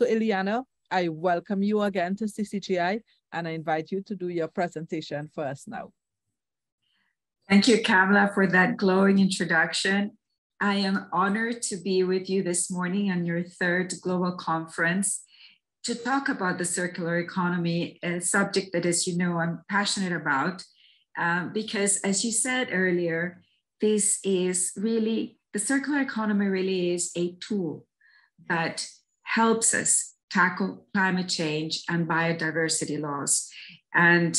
So Ileana, I welcome you again to CCGI, and I invite you to do your presentation for us now. Thank you, Kamla, for that glowing introduction. I am honored to be with you this morning on your third global conference to talk about the circular economy, a subject that, as you know, I'm passionate about, because as you said earlier, this is really, the circular economy really is a tool that helps us tackle climate change and biodiversity loss. And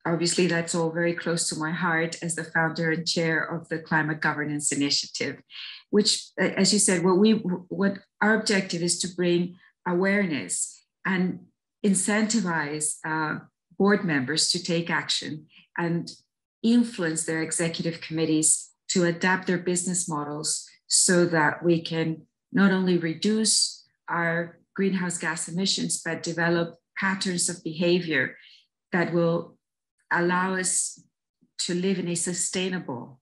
obviously that's all very close to my heart as the founder and chair of the Climate Governance Initiative, which, as you said, what our objective is to bring awareness and incentivize board members to take action and influence their executive committees to adapt their business models so that we can not only reduce our greenhouse gas emissions, but develop patterns of behavior that will allow us to live in a sustainable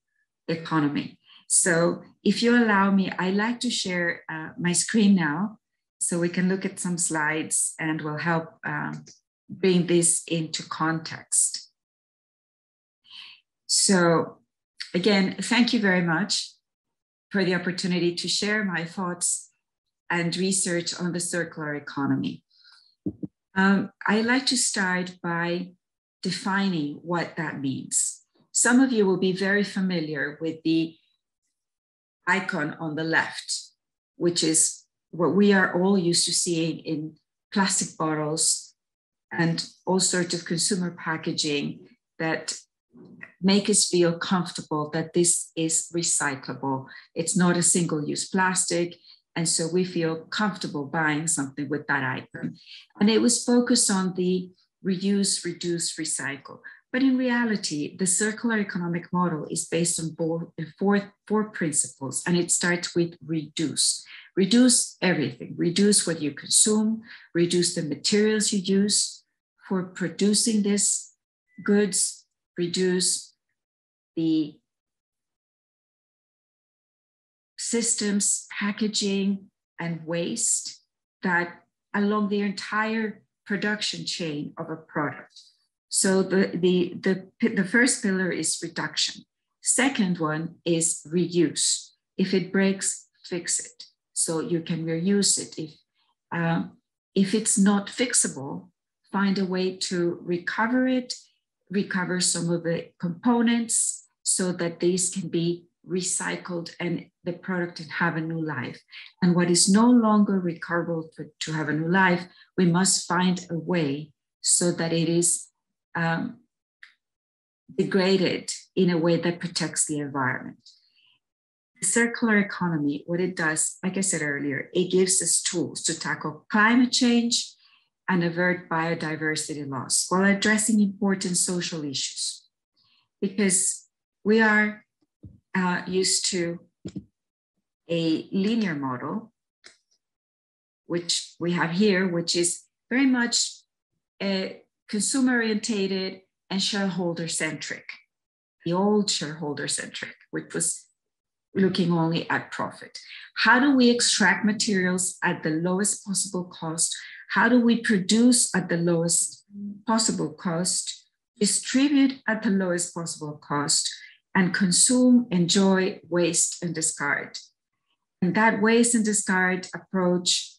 economy. So if you allow me, I'd like to share my screen now so we can look at some slides and will help bring this into context. So again, thank you very much for the opportunity to share my thoughts and research on the circular economy. I'd like to start by defining what that means. Some of you will be very familiar with the icon on the left, which is what we are all used to seeing in plastic bottles and all sorts of consumer packaging that make us feel comfortable that this is recyclable. It's not a single-use plastic. And so we feel comfortable buying something with that icon. And it was focused on the reuse, reduce, recycle. But in reality, the circular economic model is based on four principles, and it starts with reduce. Reduce everything. Reduce what you consume, reduce the materials you use for producing these goods, reduce the systems, packaging, and waste that along the entire production chain of a product. So the first pillar is reduction. Second one is reuse. If it breaks, fix it. So you can reuse it. If it's not fixable, find a way to recover it, recover some of the components so that these can be recycled and the product can have a new life. And what is no longer recoverable to have a new life, we must find a way so that it is degraded in a way that protects the environment. The circular economy, what it does, like I said earlier, it gives us tools to tackle climate change and avert biodiversity loss while addressing important social issues. Because we are used to a linear model, which we have here, which is very much consumer-orientated and shareholder-centric, the old shareholder-centric, which was looking only at profit. How do we extract materials at the lowest possible cost? How do we produce at the lowest possible cost, distribute at the lowest possible cost, and consume, enjoy, waste, and discard? And that waste and discard approach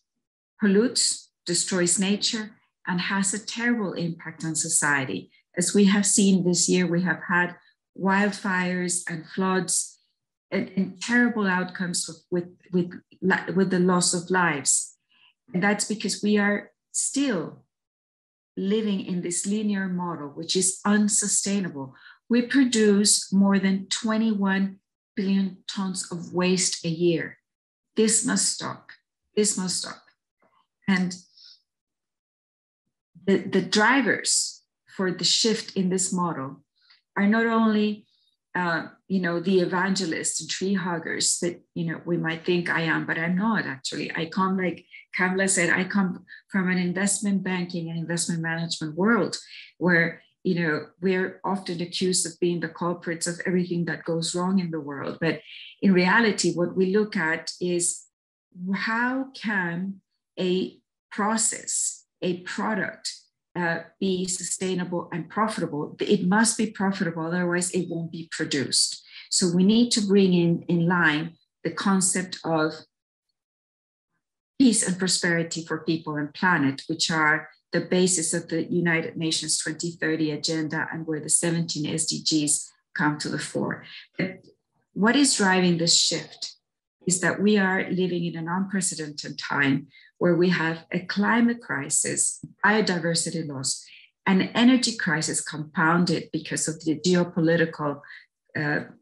pollutes, destroys nature, and has a terrible impact on society. As we have seen this year, we have had wildfires and floods and terrible outcomes with the loss of lives. And that's because we are still living in this linear model, which is unsustainable. We produce more than 21 billion tons of waste a year. This must stop. This must stop. And the drivers for the shift in this model are not only the evangelists and tree huggers that we might think I am, but I'm not actually. I come, like Kamla said, I come from an investment banking and investment management world where we're often accused of being the culprits of everything that goes wrong in the world. But in reality, what we look at is how can a process, a product be sustainable and profitable, it must be profitable, otherwise it won't be produced. So we need to bring in line the concept of peace and prosperity for people and planet, which are the basis of the United Nations 2030 agenda and where the 17 SDGs come to the fore. But what is driving this shift is that we are living in an unprecedented time where we have a climate crisis, biodiversity loss, an energy crisis compounded because of the geopolitical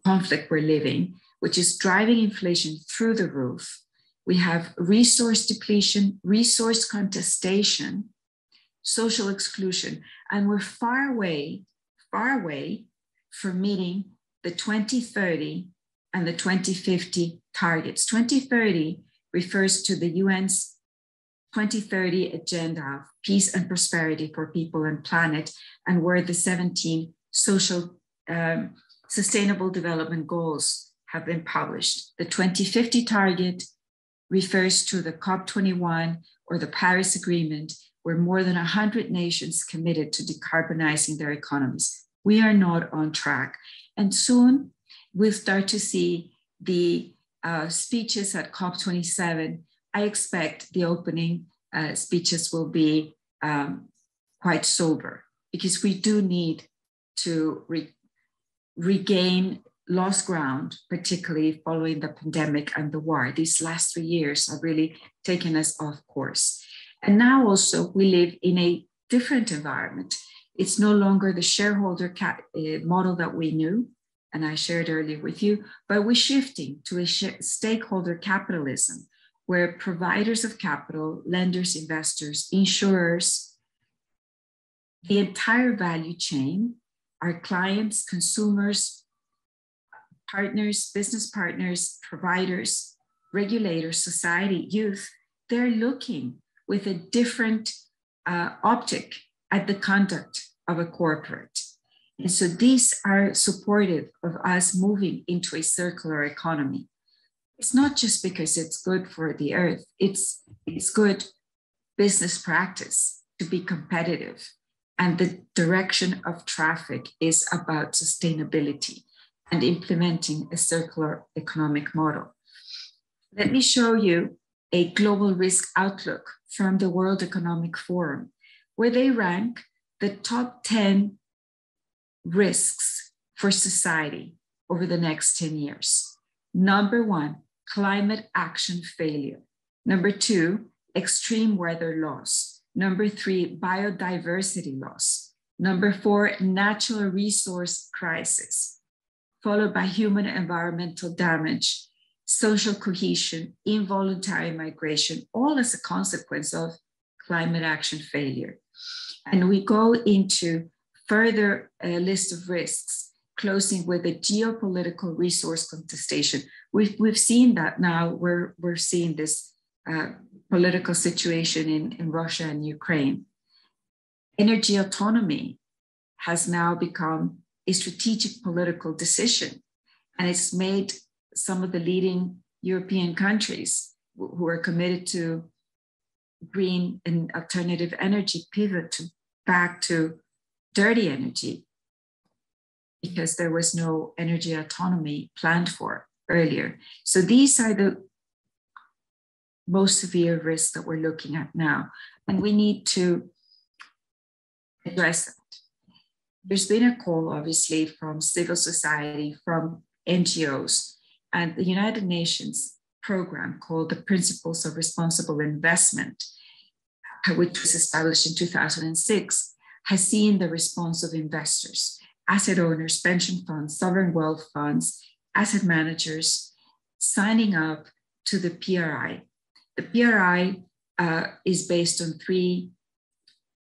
conflict we're living, which is driving inflation through the roof. We have resource depletion, resource contestation, social exclusion, and we're far away from meeting the 2030 and the 2050 targets. 2030 refers to the UN's 2030 agenda of peace and prosperity for people and planet, and where the 17 social sustainable development goals have been published. The 2050 target refers to the COP21 or the Paris Agreement, where more than 100 nations committed to decarbonizing their economies. We are not on track. And soon we'll start to see the speeches at COP27. I expect the opening speeches will be quite sober, because we do need to regain lost ground, particularly following the pandemic and the war. These last 3 years have really taken us off course. And now also we live in a different environment. It's no longer the shareholder model that we knew, and I shared earlier with you, but we're shifting to a stakeholder capitalism, where providers of capital, lenders, investors, insurers, the entire value chain, our clients, consumers, partners, business partners, providers, regulators, society, youth, they're looking with a different optic at the conduct of a corporate. And so these are supportive of us moving into a circular economy. It's not just because it's good for the earth, it's good business practice to be competitive. And the direction of traffic is about sustainability and implementing a circular economic model. Let me show you a global risk outlook from the World Economic Forum, where they rank the top 10 risks for society over the next 10 years. Number 1, climate action failure. Number 2, extreme weather loss. Number 3, biodiversity loss. Number 4, natural resource crisis, followed by human environmental damage, social cohesion, involuntary migration, all as a consequence of climate action failure. And we go into further list of risks, closing with the geopolitical resource contestation. We've seen that now. We're seeing this political situation in Russia and Ukraine. Energy autonomy has now become a strategic political decision, and it's made some of the leading European countries who are committed to green and alternative energy pivot back to dirty energy, because there was no energy autonomy planned for earlier. So these are the most severe risks that we're looking at now, and we need to address that. There's been a call, obviously, from civil society, from NGOs, and the United Nations program called the Principles of Responsible Investment, which was established in 2006, has seen the response of investors, asset owners, pension funds, sovereign wealth funds, asset managers, signing up to the PRI. The PRI is based on 3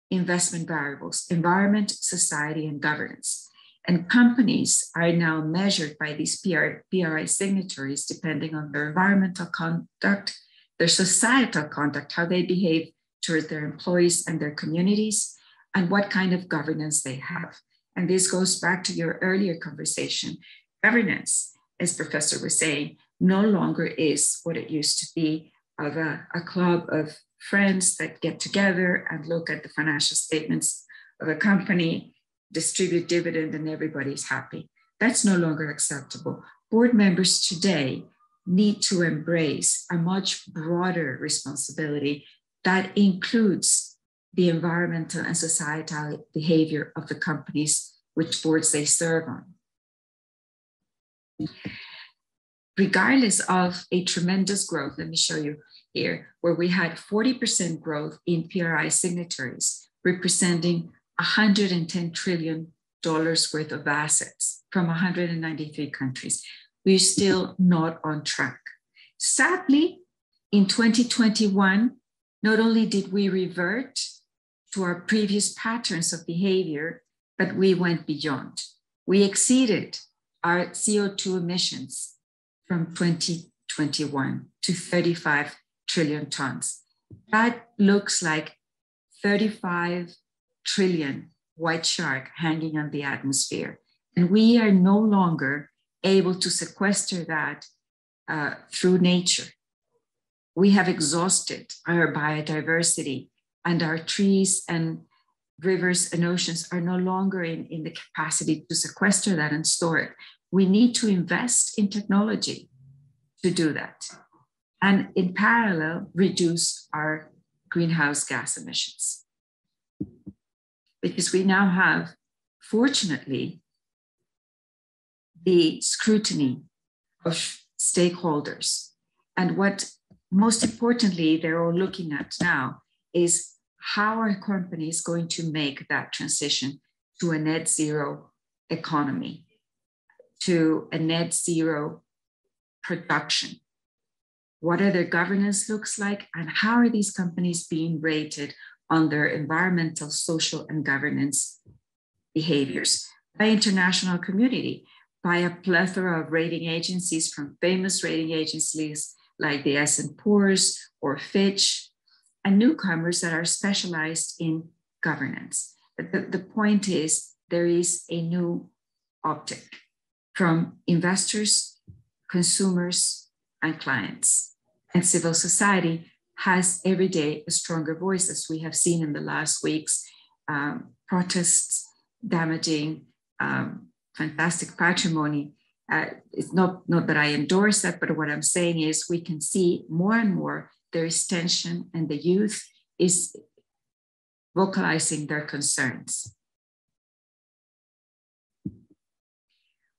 investment variables: environment, society, and governance. And companies are now measured by these PRI signatories depending on their environmental conduct, their societal conduct, how they behave towards their employees and their communities, and what kind of governance they have. And this goes back to your earlier conversation. Governance, as Professor was saying, no longer is what it used to be, of a club of friends that get together and look at the financial statements of a company, distribute dividend, and everybody's happy. That's no longer acceptable. Board members today need to embrace a much broader responsibility that includes the environmental and societal behavior of the companies which boards they serve on. Regardless of a tremendous growth, let me show you here, where we had 40% growth in PRI signatories, representing $110 trillion worth of assets from 193 countries. We're still not on track. Sadly, in 2021, not only did we revert to our previous patterns of behavior, but we went beyond. We exceeded our CO2 emissions from 2021 to 35 trillion tons. That looks like 35 trillion white shark hanging on the atmosphere. And we are no longer able to sequester that through nature. We have exhausted our biodiversity, and our trees and rivers and oceans are no longer in the capacity to sequester that and store it. We need to invest in technology to do that. And in parallel, reduce our greenhouse gas emissions. Because we now have, fortunately, the scrutiny of stakeholders. And what most importantly, they're all looking at now is how are companies going to make that transition to a net zero economy, to a net zero production? What are their governance looks like, and how are these companies being rated on their environmental, social, and governance behaviors by international community, by a plethora of rating agencies, from famous rating agencies like the S&P's or Fitch, and newcomers that are specialized in governance. But the point is, there is a new optic from investors, consumers, and clients. And civil society has every day a stronger voice, as we have seen in the last weeks, protests damaging fantastic patrimony. It's not that I endorse that, but what I'm saying is we can see more and more there is tension, and the youth is vocalizing their concerns.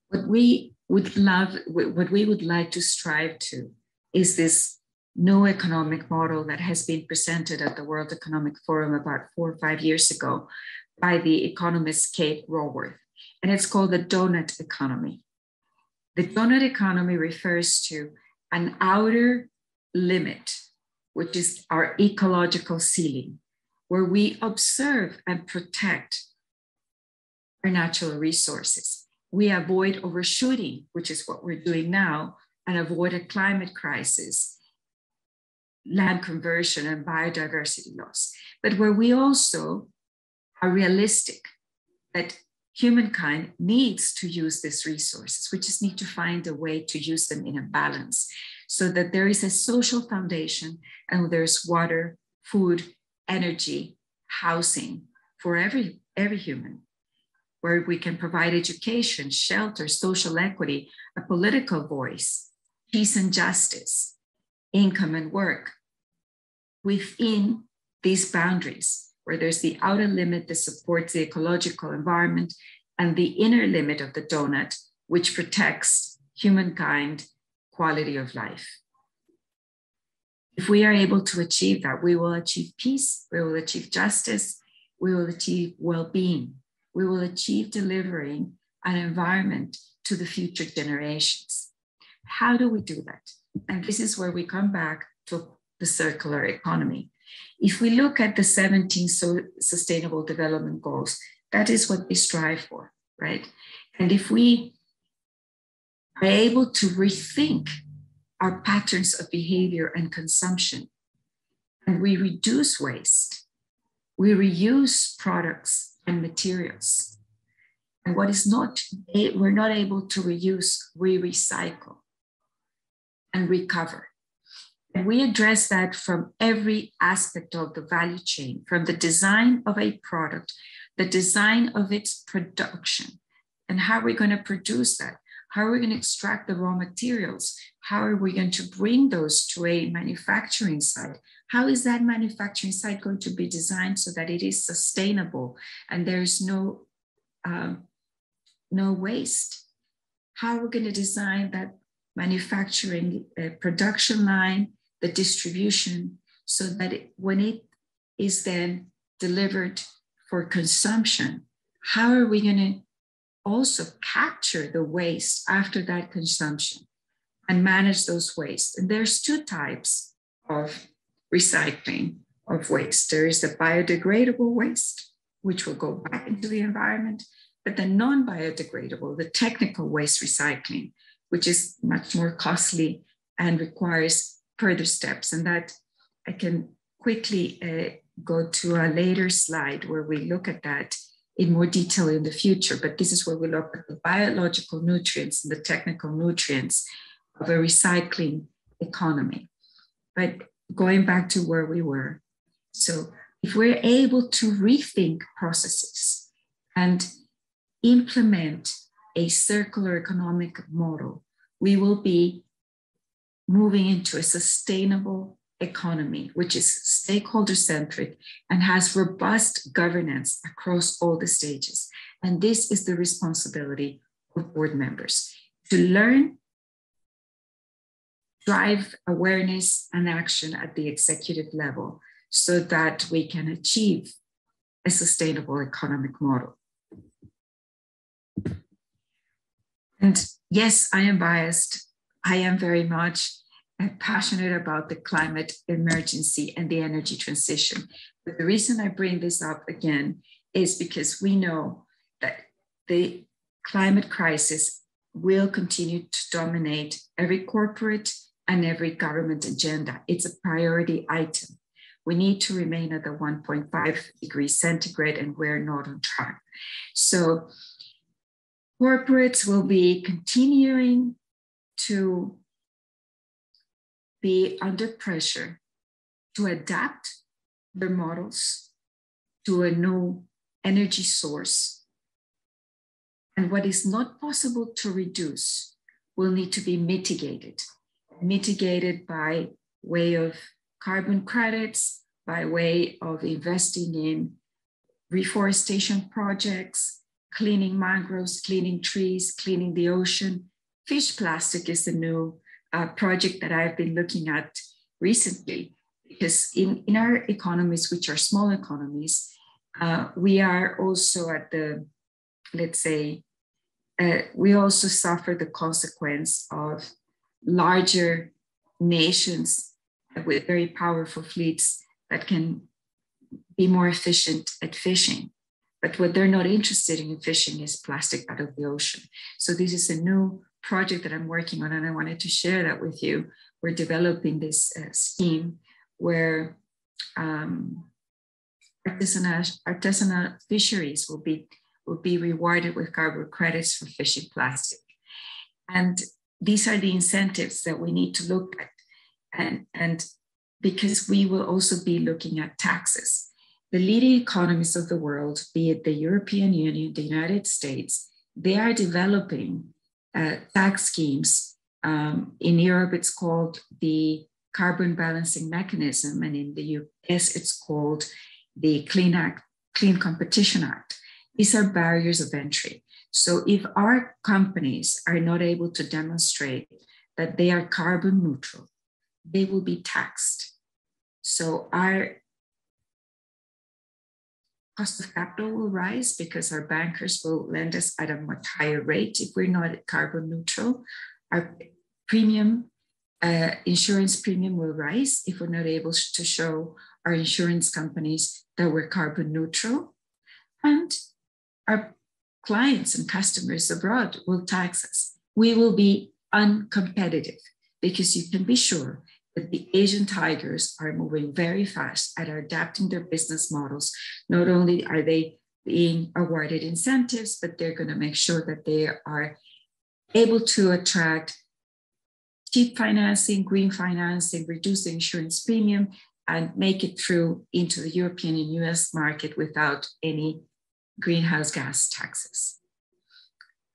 What we would like to strive to is this new economic model that has been presented at the World Economic Forum about 4 or 5 years ago by the economist Kate Raworth, and it's called the donut economy. The donut economy refers to an outer limit, which is our ecological ceiling, where we observe and protect our natural resources. We avoid overshooting, which is what we're doing now, and avoid a climate crisis, land conversion, and biodiversity loss. But where we also are realistic that humankind needs to use these resources. We just need to find a way to use them in a balance so that there is a social foundation and there's water, food, energy, housing for every human, where we can provide education, shelter, social equity, a political voice, peace and justice, income and work within these boundaries, where there's the outer limit that supports the ecological environment and the inner limit of the donut, which protects humankind quality of life. If we are able to achieve that, we will achieve peace, we will achieve justice, we will achieve well-being, we will achieve delivering an environment to the future generations. How do we do that? And this is where we come back to the circular economy. If we look at the 17 Sustainable Development Goals, that is what they strive for, right? And if we are able to rethink our patterns of behavior and consumption, and we reduce waste, we reuse products and materials, and what is not, we're not able to reuse, we recycle and recover. And we address that from every aspect of the value chain, from the design of a product, the design of its production, and how we're going to produce that. How are we going to extract the raw materials? How are we going to bring those to a manufacturing site? How is that manufacturing site going to be designed so that it is sustainable and there's no waste? How are we going to design that manufacturing production line, the distribution, so that when it is then delivered for consumption, how are we going to also capture the waste after that consumption and manage those wastes? And there's two types of recycling of waste. There is the biodegradable waste, which will go back into the environment, but the non-biodegradable, the technical waste recycling, which is much more costly and requires further steps. And that I can quickly go to a later slide where we look at that in more detail in the future, but this is where we look at the biological nutrients and the technical nutrients of a recycling economy. But going back to where we were, so if we're able to rethink processes and implement a circular economic model, we will be moving into a sustainable economy, which is stakeholder-centric and has robust governance across all the stages. And this is the responsibility of board members, to learn, drive awareness and action at the executive level so that we can achieve a sustainable economic model. And yes, I am biased. I am very much passionate about the climate emergency and the energy transition. But the reason I bring this up again is because we know that the climate crisis will continue to dominate every corporate and every government agenda. It's a priority item. We need to remain at the 1.5 degrees centigrade, and we're not on track. So corporates will be continuing to be under pressure to adapt their models to a new energy source. And what is not possible to reduce will need to be mitigated by way of carbon credits, by way of investing in reforestation projects, cleaning mangroves, cleaning trees, cleaning the ocean. Fish plastic is a new project that I've been looking at recently, because in our economies, which are small economies, we are also at the, let's say, we also suffer the consequence of larger nations with very powerful fleets that can be more efficient at fishing. But what they're not interested in fishing is plastic out of the ocean. So this is a new project that I'm working on, and I wanted to share that with you. We're developing this scheme where artisanal fisheries will be rewarded with carbon credits for fishing plastic. And these are the incentives that we need to look at. And because we will also be looking at taxes. The leading economies of the world, be it the European Union, the United States, they are developing tax schemes. In Europe, it's called the Carbon Balancing Mechanism, and in the US, it's called the Clean Competition Act. These are barriers of entry. So if our companies are not able to demonstrate that they are carbon neutral, they will be taxed. So our cost of capital will rise because our bankers will lend us at a much higher rate if we're not carbon neutral. Our premium, insurance premium will rise if we're not able to show our insurance companies that we're carbon neutral. And our clients and customers abroad will tax us. We will be uncompetitive because you can be sure that the Asian tigers are moving very fast at adapting their business models. Not only are they being awarded incentives, but they're going to make sure that they are able to attract cheap financing, green financing, reduce the insurance premium, and make it through into the European and US market without any greenhouse gas taxes.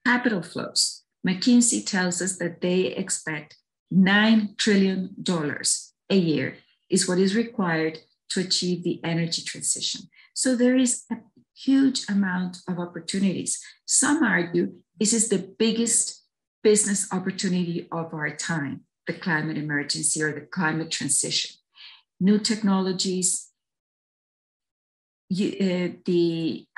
Capital flows. McKinsey tells us that they expect $9 trillion a year is what is required to achieve the energy transition. So there is a huge amount of opportunities. Some argue this is the biggest business opportunity of our time, the climate emergency or the climate transition. New technologies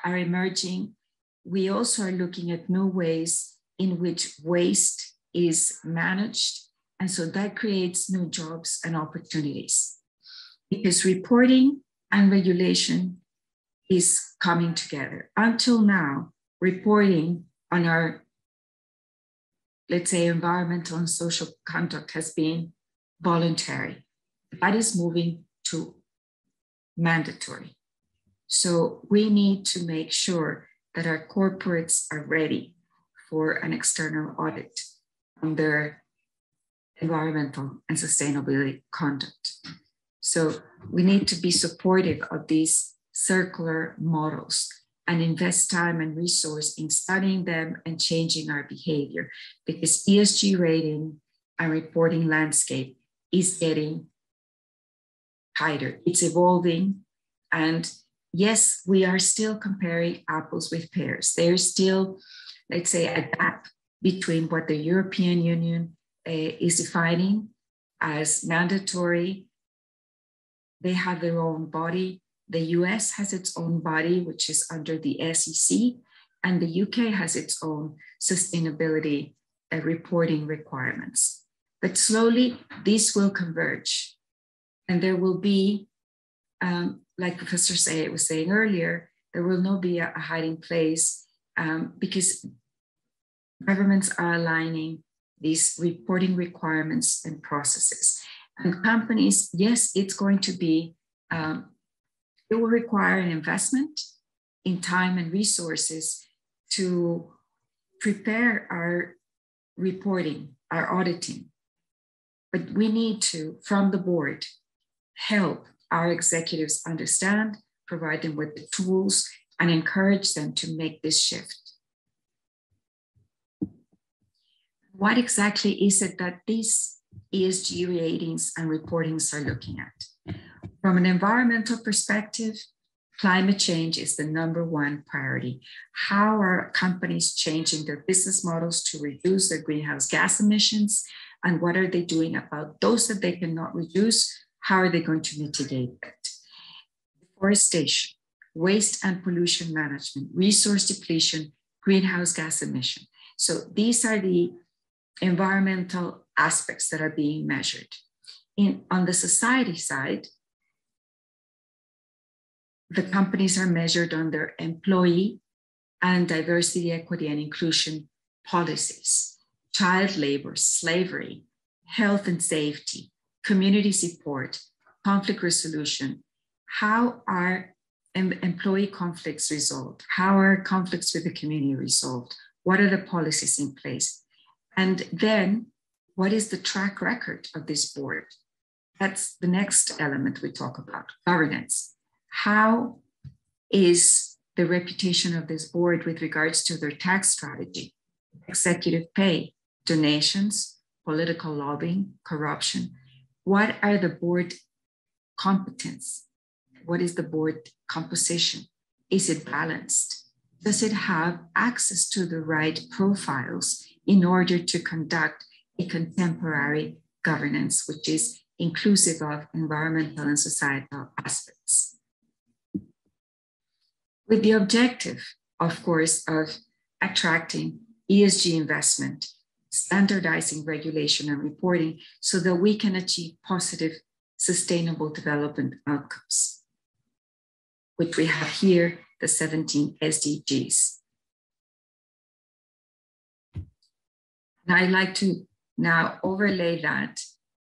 are emerging. We also are looking at new ways in which waste is managed. And so that creates new jobs and opportunities. Because reporting and regulation is coming together. Until now, reporting on our, let's say, environmental and social conduct has been voluntary. That is moving to mandatory. So we need to make sure that our corporates are ready for an external audit on their environmental and sustainability conduct. So we need to be supportive of these circular models and invest time and resource in studying them and changing our behavior, because ESG rating and reporting landscape is getting tighter. It's evolving. And yes, we are still comparing apples with pears. There's still, let's say, a gap between what the European Union is defining as mandatory. They have their own body. The US has its own body, which is under the SEC, and the UK has its own sustainability reporting requirements. But slowly, these will converge. And there will be, like Professor Sayed was saying earlier, there will not be a hiding place because governments are aligning these reporting requirements and processes. And companies, yes, it's going to be, it will require an investment in time and resources to prepare our reporting, our auditing. But we need to, from the board, help our executives understand, provide them with the tools, and encourage them to make this shift. What exactly is it that these ESG ratings and reportings are looking at? From an environmental perspective, climate change is the #1 priority. How are companies changing their business models to reduce their greenhouse gas emissions? And what are they doing about those that they cannot reduce? How are they going to mitigate it? Deforestation, waste and pollution management, resource depletion, greenhouse gas emission. So these are the environmental aspects that are being measured. On the society side, the companies are measured on their employee and diversity, equity, and inclusion policies, child labor, slavery, health and safety, community support, conflict resolution. How are employee conflicts resolved? How are conflicts with the community resolved? What are the policies in place? And then what is the track record of this board? That's the next element we talk about, governance. How is the reputation of this board with regards to their tax strategy, executive pay, donations, political lobbying, corruption? What are the board competence? What is the board composition? Is it balanced? Does it have access to the right profiles in order to conduct a contemporary governance, which is inclusive of environmental and societal aspects? With the objective, of course, of attracting ESG investment, standardizing regulation and reporting so that we can achieve positive, sustainable development outcomes, which we have here, the 17 SDGs. And I'd like to now overlay that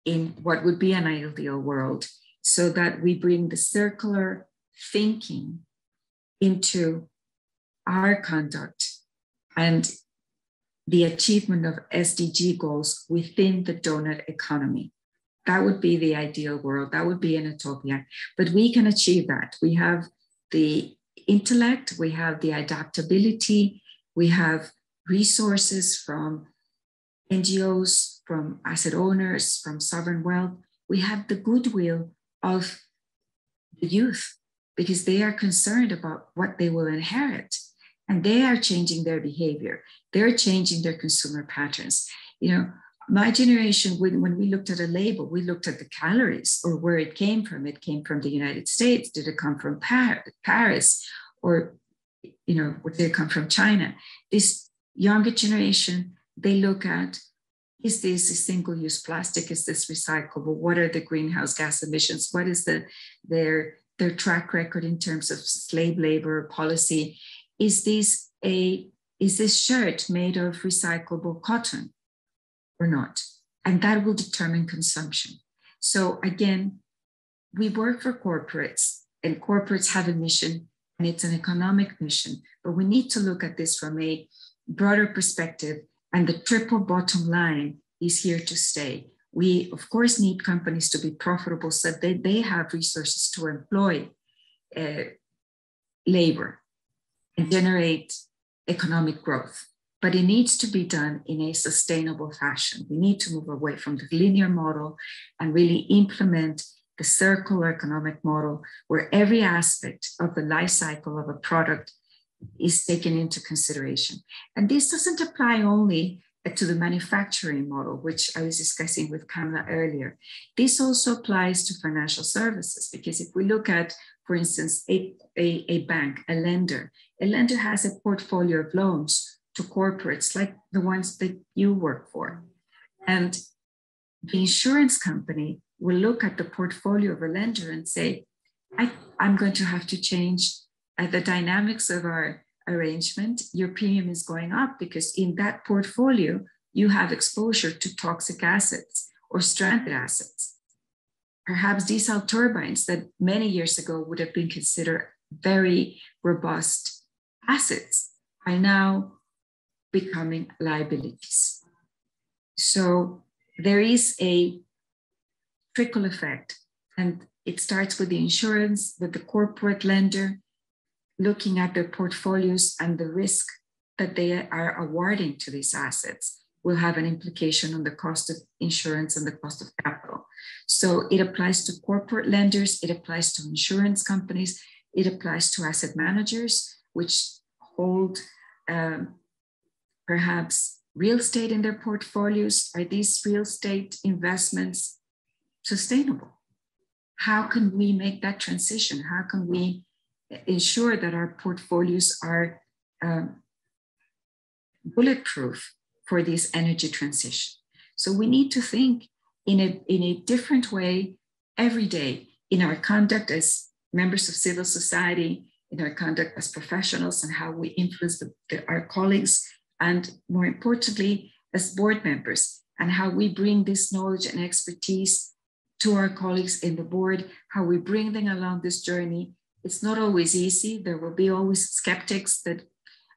in what would be an ideal world so that we bring the circular thinking into our conduct and the achievement of SDG goals within the donut economy. That would be the ideal world. That would be an utopia. But we can achieve that. We have the intellect, we have the adaptability, we have resources from NGOs, from asset owners, from sovereign wealth. We have the goodwill of the youth because they are concerned about what they will inherit, and they are changing their behavior. They're changing their consumer patterns. You know, my generation, when we looked at a label, we looked at the calories or where it came from. It came from the United States. Did it come from Paris? Or, you know, did it come from China? This younger generation, they look at, is this a single-use plastic? Is this recyclable? What are the greenhouse gas emissions? What is their track record in terms of slave labor policy? Is this shirt made of recyclable cotton or not? And that will determine consumption. So again, we work for corporates, and corporates have a mission, and it's an economic mission, but we need to look at this from a broader perspective, and the triple bottom line is here to stay. We, of course, need companies to be profitable so that they have resources to employ labor and generate economic growth. But it needs to be done in a sustainable fashion. We need to move away from the linear model and really implement the circular economic model where every aspect of the life cycle of a product is taken into consideration. And this doesn't apply only to the manufacturing model, which I was discussing with Kamla earlier. This also applies to financial services, because if we look at, for instance, a bank, a lender has a portfolio of loans to corporates like the ones that you work for. And the insurance company will look at the portfolio of a lender and say, I'm going to have to change the dynamics of our arrangement. Your premium is going up because in that portfolio, you have exposure to toxic assets or stranded assets. Perhaps diesel turbines that many years ago would have been considered very robust assets are now becoming liabilities. So there is a trickle effect, and it starts with the insurance, with the corporate lender, looking at their portfolios, and the risk that they are awarding to these assets will have an implication on the cost of insurance and the cost of capital. So it applies to corporate lenders, it applies to insurance companies, it applies to asset managers, which hold perhaps real estate in their portfolios. Are these real estate investments sustainable? How can we make that transition? How can we ensure that our portfolios are bulletproof for this energy transition? So we need to think in a different way every day in our conduct as members of civil society, in our conduct as professionals, and how we influence our colleagues, and more importantly, as board members, and how we bring this knowledge and expertise to our colleagues in the board, how we bring them along this journey. It's not always easy. There will be always skeptics that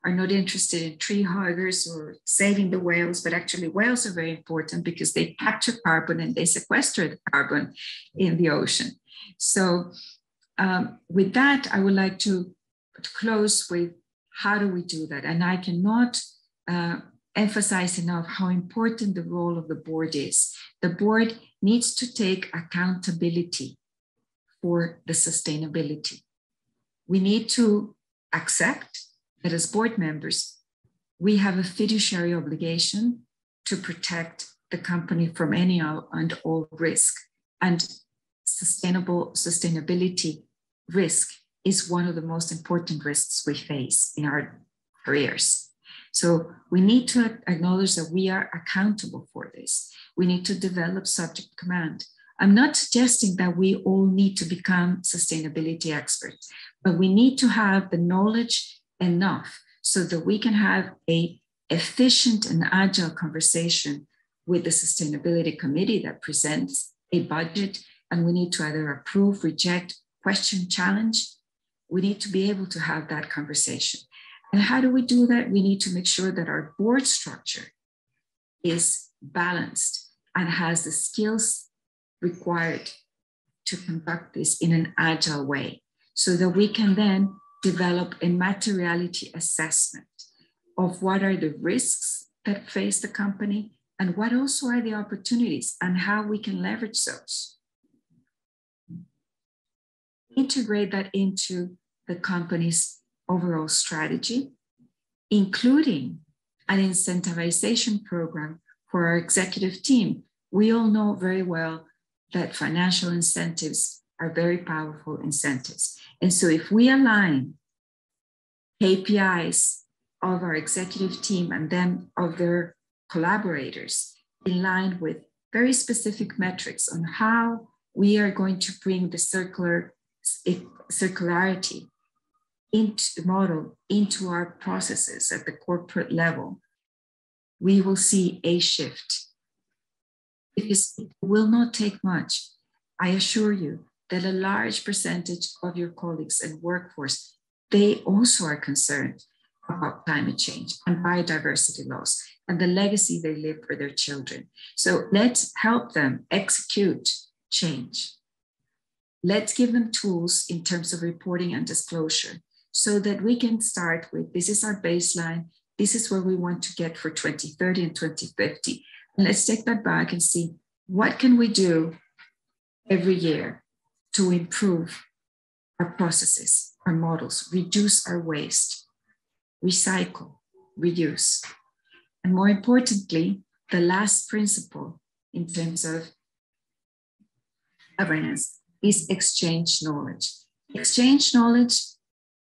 are not interested in tree huggers or saving the whales, but actually whales are very important because they capture carbon and they sequester the carbon in the ocean. So with that, I would like to close with how do we do that? And I cannot emphasize enough how important the role of the board is. The board needs to take accountability for the sustainability. We need to accept that as board members, we have a fiduciary obligation to protect the company from any and all risk. And sustainability risk is one of the most important risks we face in our careers. So we need to acknowledge that we are accountable for this. We need to develop subject command. I'm not suggesting that we all need to become sustainability experts, but we need to have the knowledge enough so that we can have an efficient and agile conversation with the sustainability committee that presents a budget, and we need to either approve, reject, question, challenge. We need to be able to have that conversation. And how do we do that? We need to make sure that our board structure is balanced and has the skills required to conduct this in an agile way, so that we can then develop a materiality assessment of what are the risks that face the company and what also are the opportunities and how we can leverage those. Integrate that into the company's overall strategy, including an incentivization program for our executive team. We all know very well that financial incentives are very powerful incentives. And so if we align KPIs of our executive team and then of their collaborators in line with very specific metrics on how we are going to bring the circularity into the model, into our processes at the corporate level, we will see a shift. Because it will not take much. I assure you that a large percentage of your colleagues and workforce, they also are concerned about climate change and biodiversity loss and the legacy they leave for their children. So let's help them execute change. Let's give them tools in terms of reporting and disclosure so that we can start with, this is our baseline, this is where we want to get for 2030 and 2050. And let's take that back and see what can we do every year to improve our processes, our models, reduce our waste, recycle, reduce. And more importantly, the last principle in terms of governance is exchange knowledge. Exchange knowledge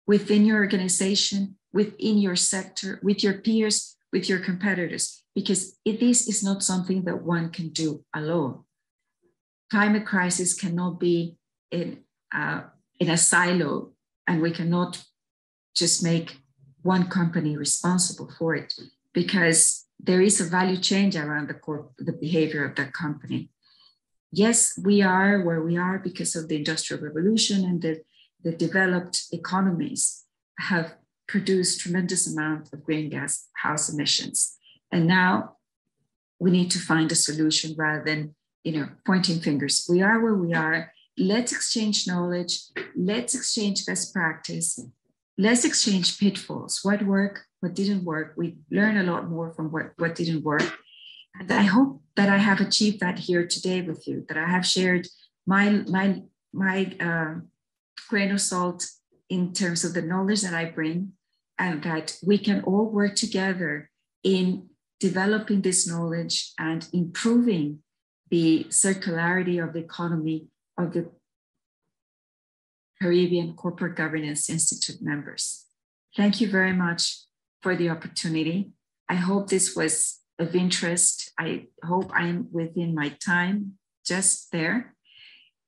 within your organization, within your sector, with your peers, with your competitors, because this is not something that one can do alone. Climate crisis cannot be in a silo, and we cannot just make one company responsible for it, because there is a value change around the behavior of that company. Yes, we are where we are because of the Industrial Revolution, and the developed economies have produced tremendous amount of greenhouse emissions. And now we need to find a solution rather than, pointing fingers. We are where we are. Let's exchange knowledge. Let's exchange best practice. Let's exchange pitfalls. What worked, what didn't work. We learn a lot more from what didn't work. And I hope that I have achieved that here today with you, that I have shared my grain of salt in terms of the knowledge that I bring, and that we can all work together in developing this knowledge and improving the circularity of the economy of the Caribbean Corporate Governance Institute members. Thank you very much for the opportunity. I hope this was of interest. I hope I'm within my time just there.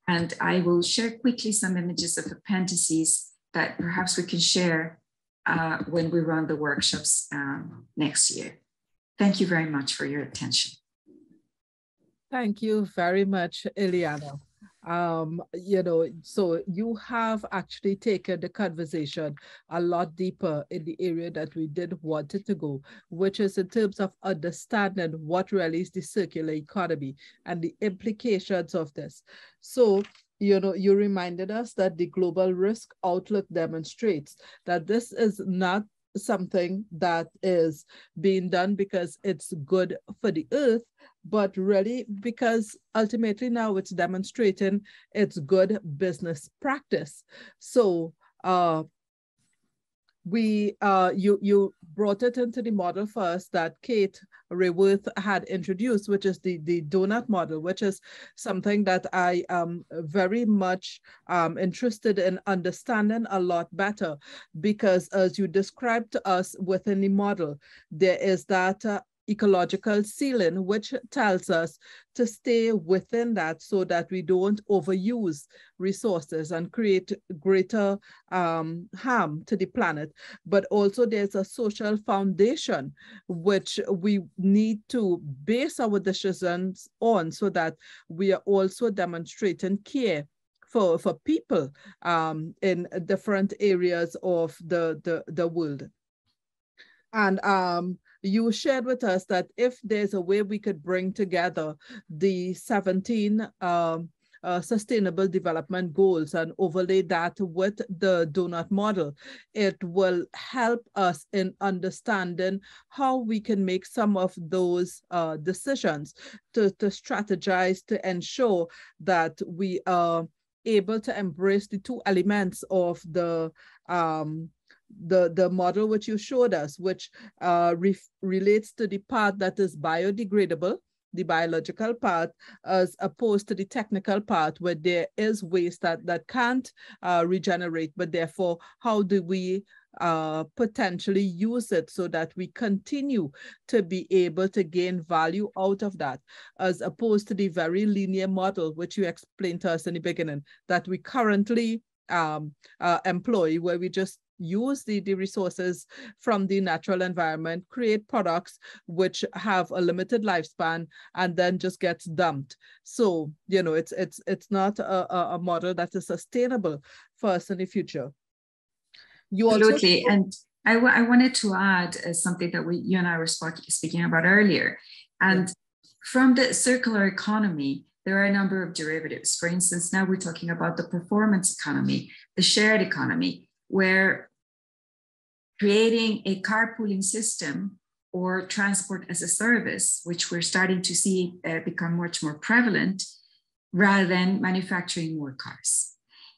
And I will share quickly some images of appendices that perhaps we can share when we run the workshops next year. Thank you very much for your attention. Thank you very much, Ileana. So you have actually taken the conversation a lot deeper in the area that we did want it to go, which is in terms of understanding what really is the circular economy and the implications of this. So, you reminded us that the global risk outlook demonstrates that this is not something that is being done because it's good for the earth, but really because ultimately now it's demonstrating it's good business practice. So you brought it into the model first that Kate Rayworth had introduced, which is the donut model, which is something that I am very much interested in understanding a lot better, because as you described to us within the model, there is that ecological ceiling, which tells us to stay within that so that we don't overuse resources and create greater harm to the planet. But also there's a social foundation which we need to base our decisions on, so that we are also demonstrating care for people in different areas of the world. And you shared with us that if there's a way we could bring together the 17 sustainable development goals and overlay that with the donut model, it will help us in understanding how we can make some of those decisions to strategize to ensure that we are able to embrace the two elements of the model which you showed us, which relates to the part that is biodegradable, the biological part, as opposed to the technical part where there is waste that can't regenerate, but therefore, how do we potentially use it so that we continue to be able to gain value out of that, as opposed to the very linear model, which you explained to us in the beginning, that we currently employ, where we just use the resources from the natural environment, create products which have a limited lifespan, and then just gets dumped. So, you know, it's not a model that is sustainable for us in the future. You Absolutely. And I wanted to add something that you and I were speaking about earlier. And from the circular economy, there are a number of derivatives. For instance, now we're talking about the performance economy, the shared economy, where creating a carpooling system or transport as a service, which we're starting to see become much more prevalent, rather than manufacturing more cars.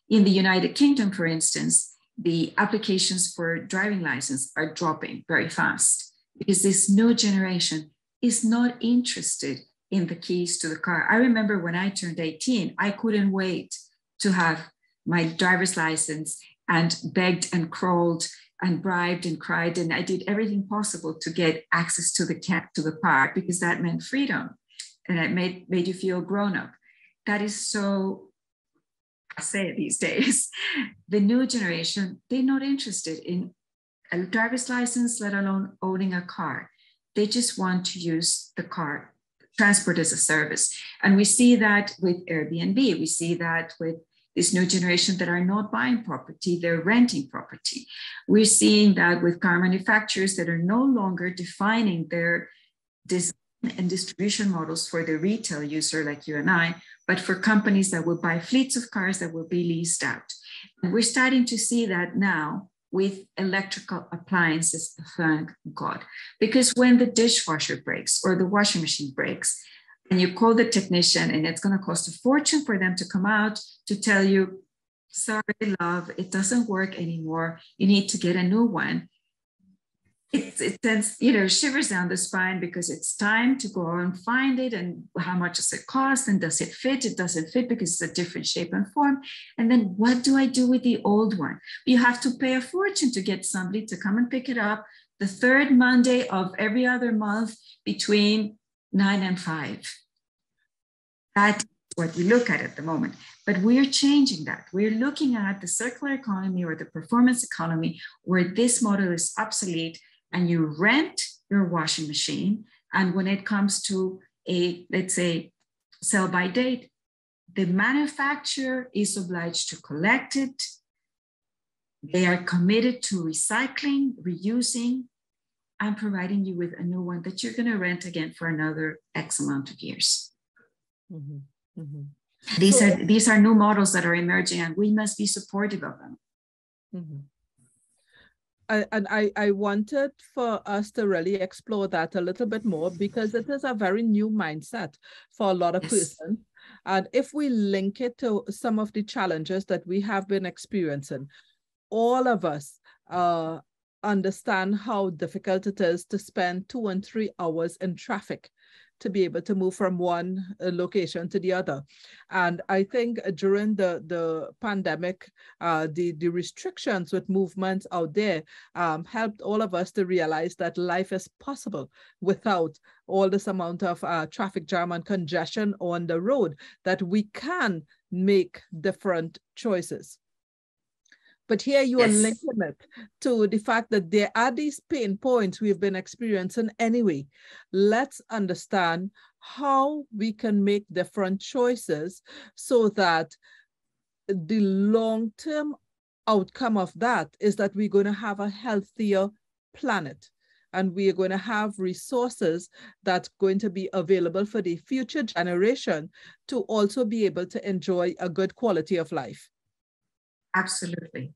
In the United Kingdom, for instance, the applications for driving license are dropping very fast because this new generation is not interested in the keys to the car. I remember when I turned 18, I couldn't wait to have my driver's license and begged and crawled and bribed and cried. And I did everything possible to get access to the car because that meant freedom. And it made you feel grown up. That is so, I say it these days. The new generation, they're not interested in a driver's license, let alone owning a car. They just want to use the car, transport as a service. And we see that with Airbnb. We see that with this new generation that are not buying property, they're renting property. We're seeing that with car manufacturers that are no longer defining their design and distribution models for the retail user like you and I, but for companies that will buy fleets of cars that will be leased out. And we're starting to see that now with electrical appliances, thank God. Because when the dishwasher breaks or the washing machine breaks, and you call the technician and it's going to cost a fortune for them to come out to tell you, sorry, love, it doesn't work anymore. You need to get a new one. It sends, shivers down the spine because it's time to go and find it and how much does it cost and does it fit? It doesn't fit because it's a different shape and form. And then what do I do with the old one? You have to pay a fortune to get somebody to come and pick it up the third Monday of every other month between 9 and 5. That's what we look at the moment. But we're changing that. We're looking at the circular economy or the performance economy where this model is obsolete and you rent your washing machine. And when it comes to a, let's say, sell by date, the manufacturer is obliged to collect it. They are committed to recycling, reusing, and providing you with a new one that you're going to rent again for another X amount of years. Mm-hmm. Mm-hmm. These are new models that are emerging, and we must be supportive of them. Mm-hmm. I wanted for us to really explore that a little bit more because it is a very new mindset for a lot of persons. And if we link it to some of the challenges that we have been experiencing, all of us understand how difficult it is to spend 2 and 3 hours in traffic to be able to move from one location to the other. And I think during the pandemic, the restrictions with movements out there helped all of us to realize that life is possible without all this amount of traffic jam and congestion on the road, that we can make different choices. But here you are linking it to the fact that there are these pain points we've been experiencing anyway. Let's understand how we can make different choices so that the long-term outcome of that is that we're going to have a healthier planet. and we are going to have resources that's going to be available for the future generation to also be able to enjoy a good quality of life. Absolutely.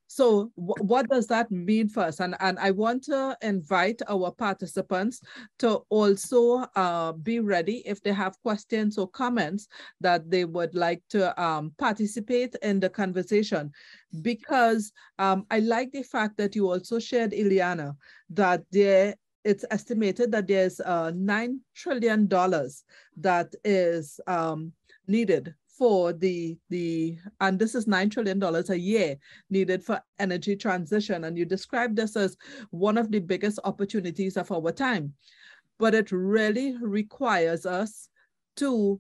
So what does that mean for us? And I want to invite our participants to also be ready if they have questions or comments that they would like to participate in the conversation. Because I like the fact that you also shared, Ileana, that it's estimated that there's $9 trillion that is needed for and this is $9 trillion a year needed for energy transition. And you described this as one of the biggest opportunities of our time. But it really requires us to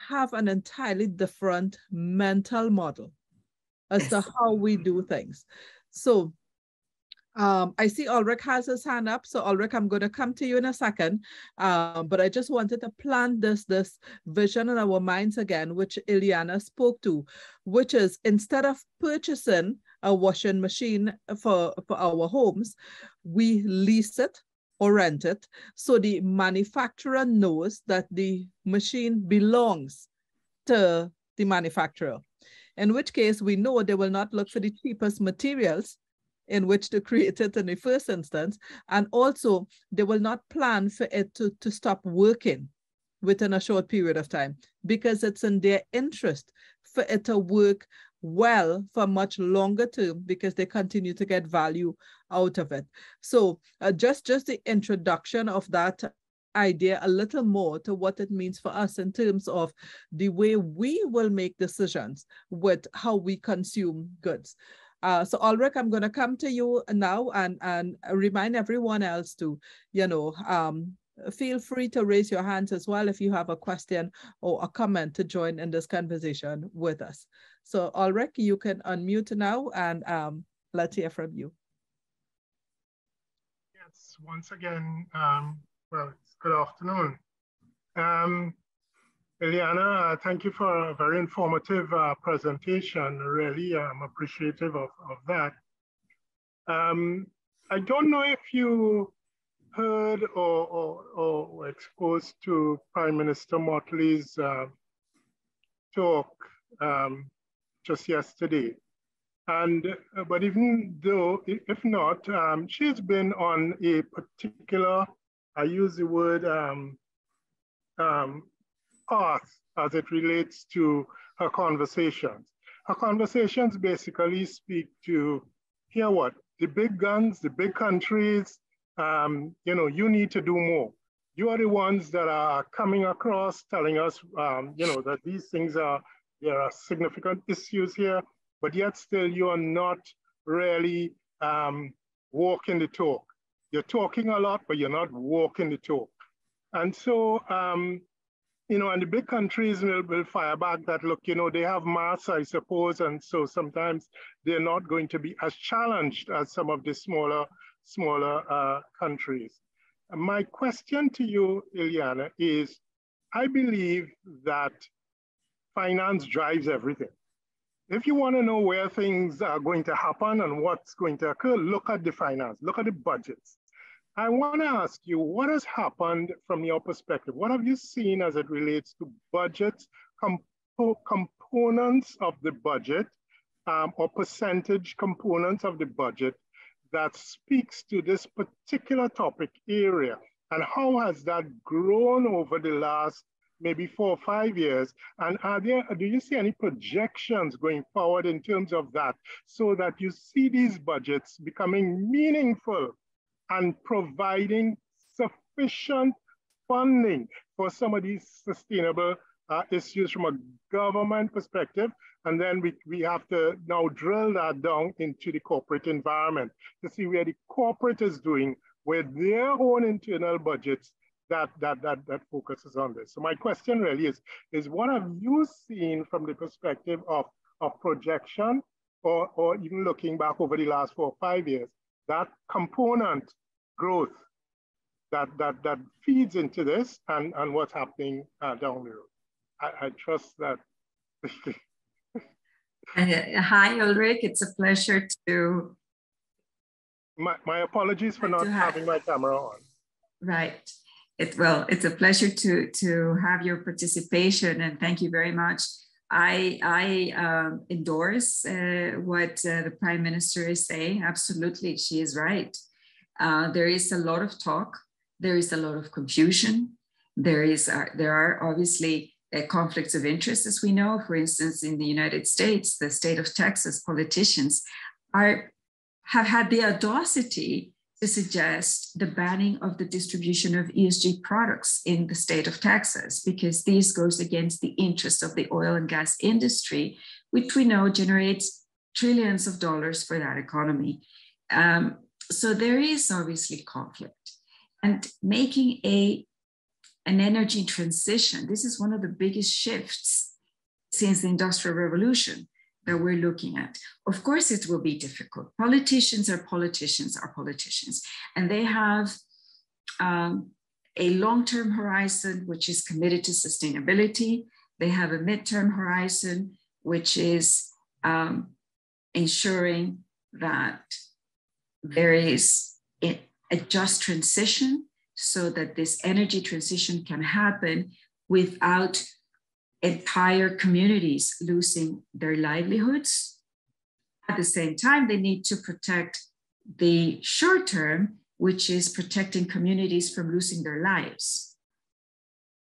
have an entirely different mental model as to how we do things. So I see Ulrich has his hand up. So Ulrich, I'm going to come to you in a second. But I just wanted to plant this vision in our minds again, which Ileana spoke to, which is instead of purchasing a washing machine for our homes, we lease it or rent it. So the manufacturer knows that the machine belongs to the manufacturer, in which case we know they will not look for the cheapest materials in which to create it in the first instance. And also they will not plan for it to stop working within a short period of time, because it's in their interest for it to work well for much longer term, because they continue to get value out of it. So just the introduction of that idea a little more to what it means for us in terms of the way we will make decisions with how we consume goods. So Ulrich, I'm going to come to you now and remind everyone else to, feel free to raise your hands as well if you have a question or a comment to join in this conversation with us. So Ulrich, you can unmute now and let's hear from you. Yes, once again, well, it's good afternoon. Ileana, thank you for a very informative presentation. Really, I'm appreciative of that. I don't know if you heard or were exposed to Prime Minister Motley's talk just yesterday. But even though, if not, she's been on a particular, I use the word, path as it relates to her conversations. Her conversations basically speak to, hear what? The big guns, the big countries, you need to do more. You are the ones that are coming across telling us, that these things there are significant issues here, but yet still you are not really walking the talk. You're talking a lot, but you're not walking the talk. And so, and the big countries will fire back that, look, they have mass, I suppose, and so sometimes they're not going to be as challenged as some of the smaller countries. My question to you, Ileana, is I believe that finance drives everything. If you want to know where things are going to happen and what's going to occur, look at the finance, look at the budgets. I want to ask you, what has happened from your perspective? What have you seen as it relates to budgets, components of the budget, or percentage components of the budget that speaks to this particular topic area? And how has that grown over the last maybe 4 or 5 years? And do you see any projections going forward in terms of that, so that you see these budgets becoming meaningful and providing sufficient funding for some of these sustainable issues from a government perspective? And then we have to now drill that down into the corporate environment to see where the corporate is doing with their own internal budgets that focuses on this. So my question really is what have you seen from the perspective of projection, or even looking back over the last 4 or 5 years, that component growth that feeds into this and what's happening down the road? I trust that. Hi, Ulrich. It's a pleasure to My apologies for not having my camera on. Right. It's a pleasure to have your participation, and thank you very much. I endorse what the Prime Minister is saying. Absolutely, she is right. There is a lot of talk. There is a lot of confusion. There are obviously conflicts of interest, as we know. For instance, in the United States, the state of Texas politicians have had the audacity to suggest the banning of the distribution of ESG products in the state of Texas, because this goes against the interest of the oil and gas industry, which we know generates trillions of dollars for that economy. So there is obviously conflict. And making an energy transition, this is one of the biggest shifts since the Industrial Revolution that we're looking at. Of course, it will be difficult. Politicians, and they have a long-term horizon, which is committed to sustainability. They have a midterm horizon, which is ensuring that there is a just transition so that this energy transition can happen without entire communities losing their livelihoods. At the same time, they need to protect the short term, which is protecting communities from losing their lives,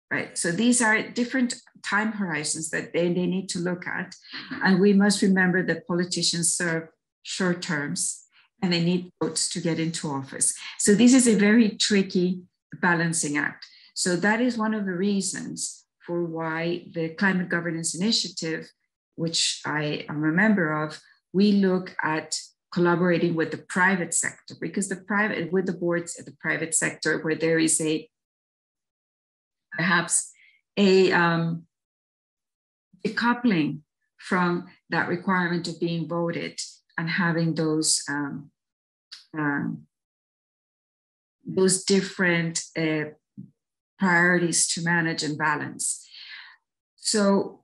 right? So these are different time horizons that they need to look at. And we must remember that politicians serve short terms and they need votes to get into office. So this is a very tricky balancing act. So that is one of the reasons for why the Climate Governance Initiative, which I am a member of, we look at collaborating with the private sector, because with the boards at the private sector, where there is perhaps a decoupling from that requirement of being voted and having those different priorities to manage and balance. So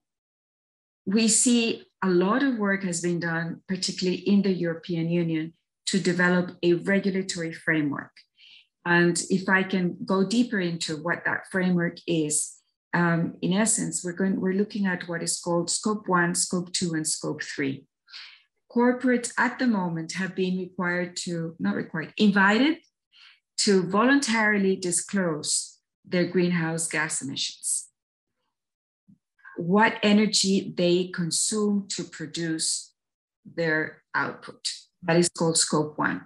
we see a lot of work has been done, particularly in the European Union, to develop a regulatory framework. And if I can go deeper into what that framework is, in essence, we're looking at what is called Scope 1, Scope 2, and Scope 3. Corporates at the moment have been invited to voluntarily disclose their greenhouse gas emissions, what energy they consume to produce their output. That is called Scope 1.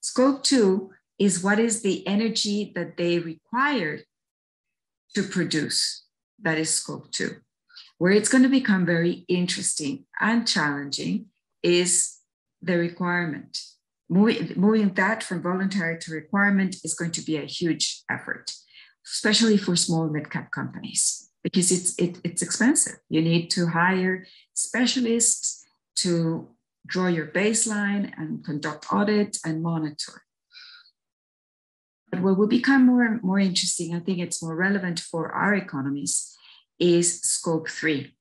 Scope 2 is what is the energy that they require to produce. That is Scope 2. Where it's going to become very interesting and challenging is the requirement. Moving that from voluntary to requirement is going to be a huge effort, especially for small mid-cap companies, because it's expensive. You need to hire specialists to draw your baseline and conduct audit and monitor. But what will become more interesting, I think it's more relevant for our economies, is Scope 3.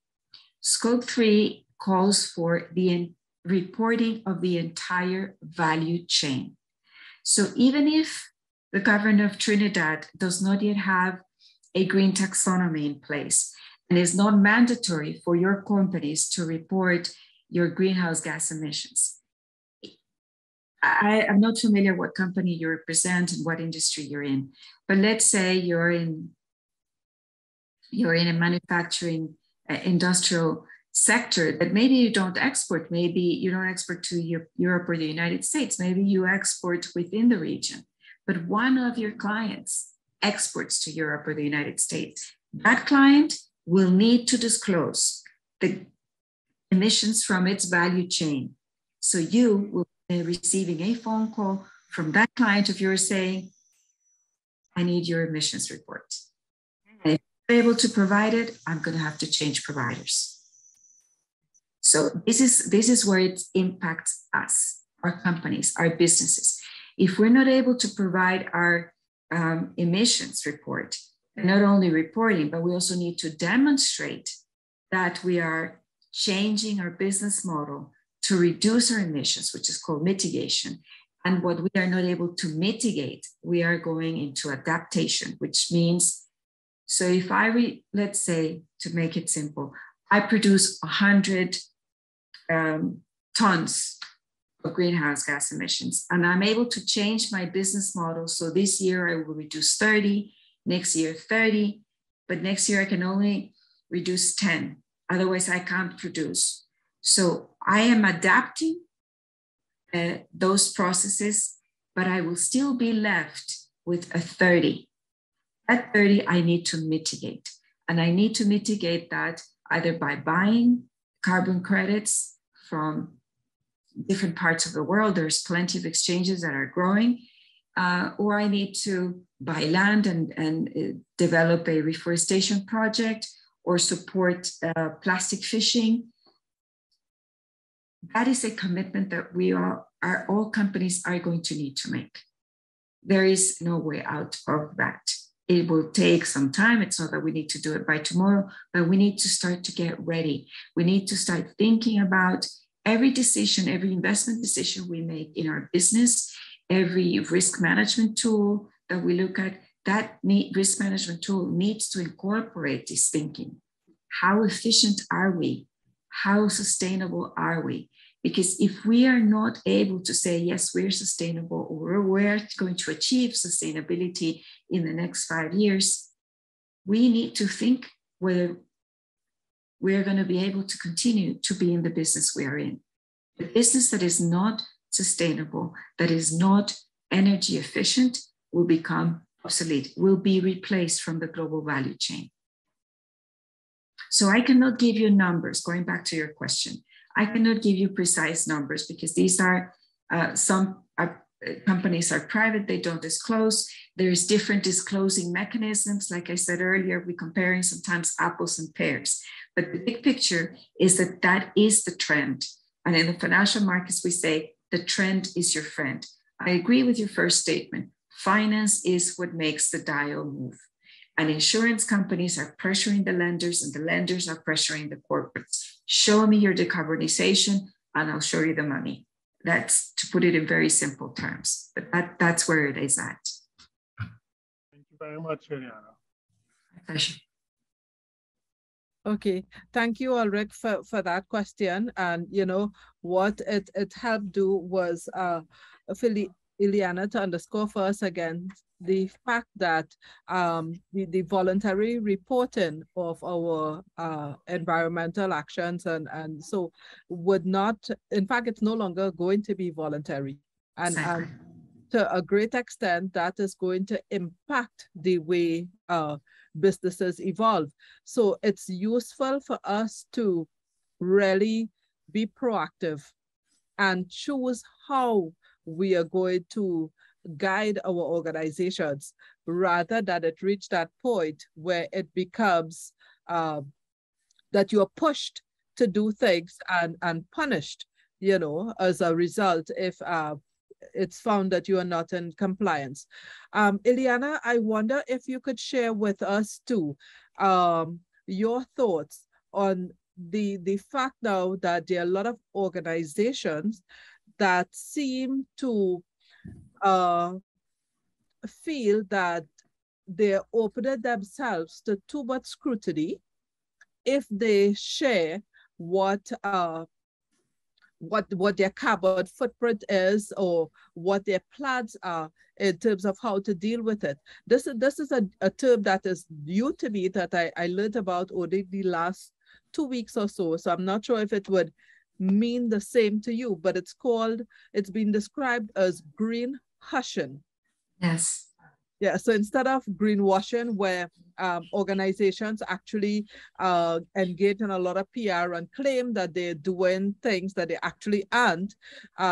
Scope 3 calls for the reporting of the entire value chain. So even if the government of Trinidad does not yet have a green taxonomy in place, and it's not mandatory for your companies to report your greenhouse gas emissions. I'm not familiar what company you represent and what industry you're in, but let's say you're in a manufacturing industrial sector that maybe you don't export. Maybe you don't export to Europe or the United States. Maybe you export within the region, but one of your clients exports to Europe or the United States. That client will need to disclose the emissions from its value chain. So you will be receiving a phone call from that client of yours saying, I need your emissions report. And if you're able to provide it, I'm going to have to change providers. So this is where it impacts us, our companies, our businesses. If we're not able to provide our emissions report, and not only reporting, but we also need to demonstrate that we are changing our business model to reduce our emissions, which is called mitigation, And what we are not able to mitigate, we are going into adaptation, which means, so if let's say, to make it simple, I produce 100 tons of greenhouse gas emissions, and I'm able to change my business model. So this year I will reduce 30, next year 30, but next year I can only reduce 10. Otherwise I can't produce. So I am adapting those processes, but I will still be left with a 30. That 30 I need to mitigate. And I need to mitigate that either by buying carbon credits from different parts of the world. There's plenty of exchanges that are growing. Or I need to buy land and develop a reforestation project or support plastic fishing. That is a commitment that all companies are going to need to make. There is no way out of that. It will take some time. It's not that we need to do it by tomorrow, but we need to start to get ready. We need to start thinking about every decision, every investment decision we make in our business, every risk management tool that we look at, that risk management tool needs to incorporate this thinking. How efficient are we? How sustainable are we? Because if we are not able to say, yes, we're sustainable, or we're going to achieve sustainability in the next 5 years, we need to think whether we're going to be able to continue to be in the business we are in. The business that is not sustainable, that is not energy efficient, will become obsolete, will be replaced from the global value chain. So I cannot give you numbers, going back to your question. I cannot give you precise numbers because these are, some companies are private, they don't disclose. There's different disclosing mechanisms. Like I said earlier, we're comparing sometimes apples and pears. But the big picture is that that is the trend. And in the financial markets, we say the trend is your friend. I agree with your first statement. Finance is what makes the dial move. And insurance companies are pressuring the lenders, and the lenders are pressuring the corporates. Show me your decarbonization, and I'll show you the money. That's to put it in very simple terms, but that's where it is at. Thank you very much, Ileana. My pleasure. Okay, thank you, Ulrich, for that question. And you know what it helped do was for Ileana to underscore for us again the fact that the voluntary reporting of our environmental actions and so would not, in fact, it's no longer going to be voluntary. And, Exactly. and to a great extent, that is going to impact the way businesses evolve. So it's useful for us to really be proactive and choose how we are going to guide our organizations rather than it reach that point where it becomes that you're pushed to do things and punished, you know, as a result if it's found that you are not in compliance. Ileana, I wonder if you could share with us too your thoughts on the fact now that there are a lot of organizations that seem to feel that they're opening themselves to too much scrutiny if they share what their carbon footprint is or what their plans are in terms of how to deal with it. This is a term that is new to me that I learned about only the last 2 weeks or so. So I'm not sure if it would mean the same to you, but it's been described as green hushing. Yes. Yeah, so instead of greenwashing, where organizations actually engage in a lot of PR and claim that they're doing things that they actually aren't,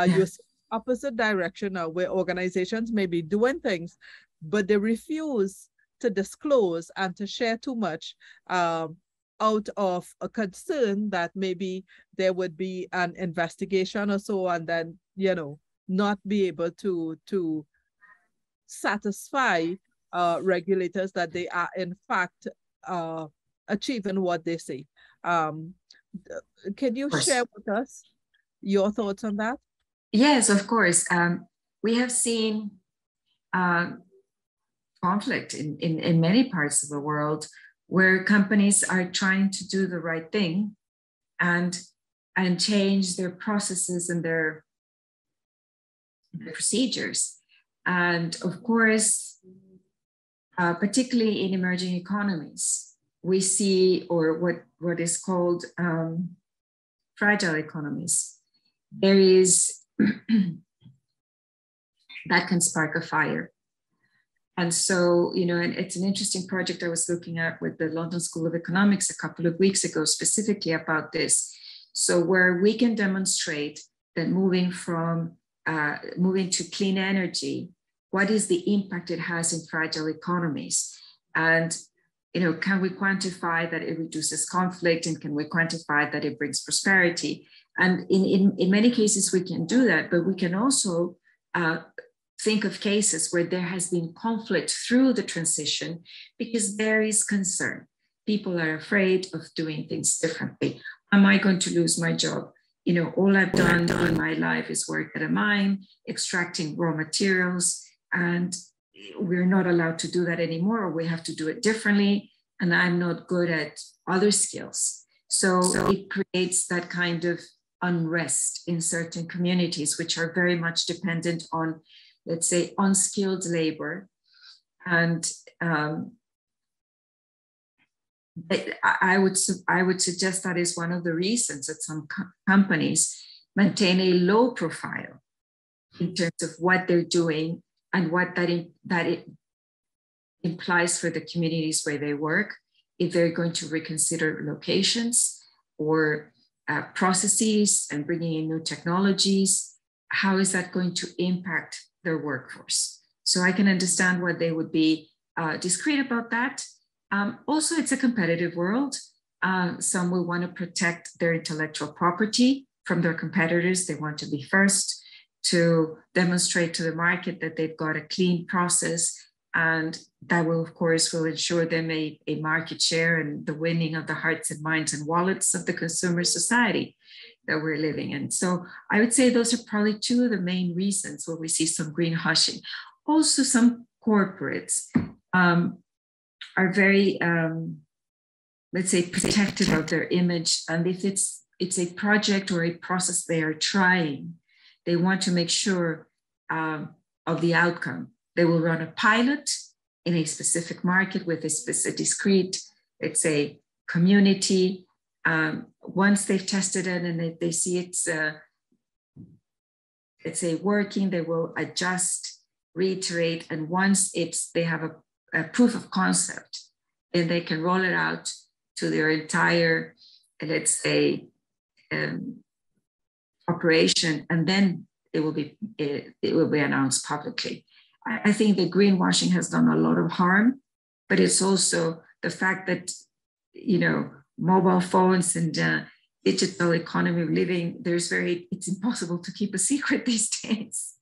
you see opposite direction now, where organizations may be doing things, but they refuse to disclose and to share too much out of a concern that maybe there would be an investigation or so, and then, you know, not be able to satisfy regulators that they are in fact achieving what they say. Can you share with us your thoughts on that? Yes, of course. we have seen conflict in many parts of the world where companies are trying to do the right thing and change their processes and their procedures. And of course, particularly in emerging economies, we see, or what is called fragile economies, there is that can spark a fire. And so, you know, and it's an interesting project I was looking at with the London School of Economics a couple of weeks ago, specifically about this. So where we can demonstrate that moving to clean energy, what is the impact it has in fragile economies? And, you know, can we quantify that it reduces conflict, and can we quantify that it brings prosperity? And in many cases we can do that, but we can also think of cases where there has been conflict through the transition because there is concern. People are afraid of doing things differently. Am I going to lose my job? You know, all I've done in my life is work at a mine, extracting raw materials, and we're not allowed to do that anymore, or we have to do it differently, and I'm not good at other skills. So it creates that kind of unrest in certain communities, which are very much dependent on, let's say, unskilled labor. And I would suggest that is one of the reasons that some companies maintain a low profile in terms of what they're doing and what that implies for the communities where they work, if they're going to reconsider locations or processes and bringing in new technologies. How is that going to impact their workforce? So I can understand why they would be discreet about that. Also, it's a competitive world. Some will want to protect their intellectual property from their competitors. They want to be first to demonstrate to the market that they've got a clean process, and that will, of course, will ensure them a market share and the winning of the hearts and minds and wallets of the consumer society that we're living in. So I would say those are probably two of the main reasons where we see some greenwashing. Also, some corporates are very, let's say, protective of their image. And if it's a project or a process they are trying, they want to make sure of the outcome. They will run a pilot in a specific market with a discrete, let's say, community. Once they've tested it and they see it's, let's say, working, they will adjust, reiterate, and once they have a proof of concept, then they can roll it out to their entire, let's say, operation, and then it will be announced publicly. I think that greenwashing has done a lot of harm, but it's also the fact that, you know, mobile phones and digital economy of living, it's impossible to keep a secret these days.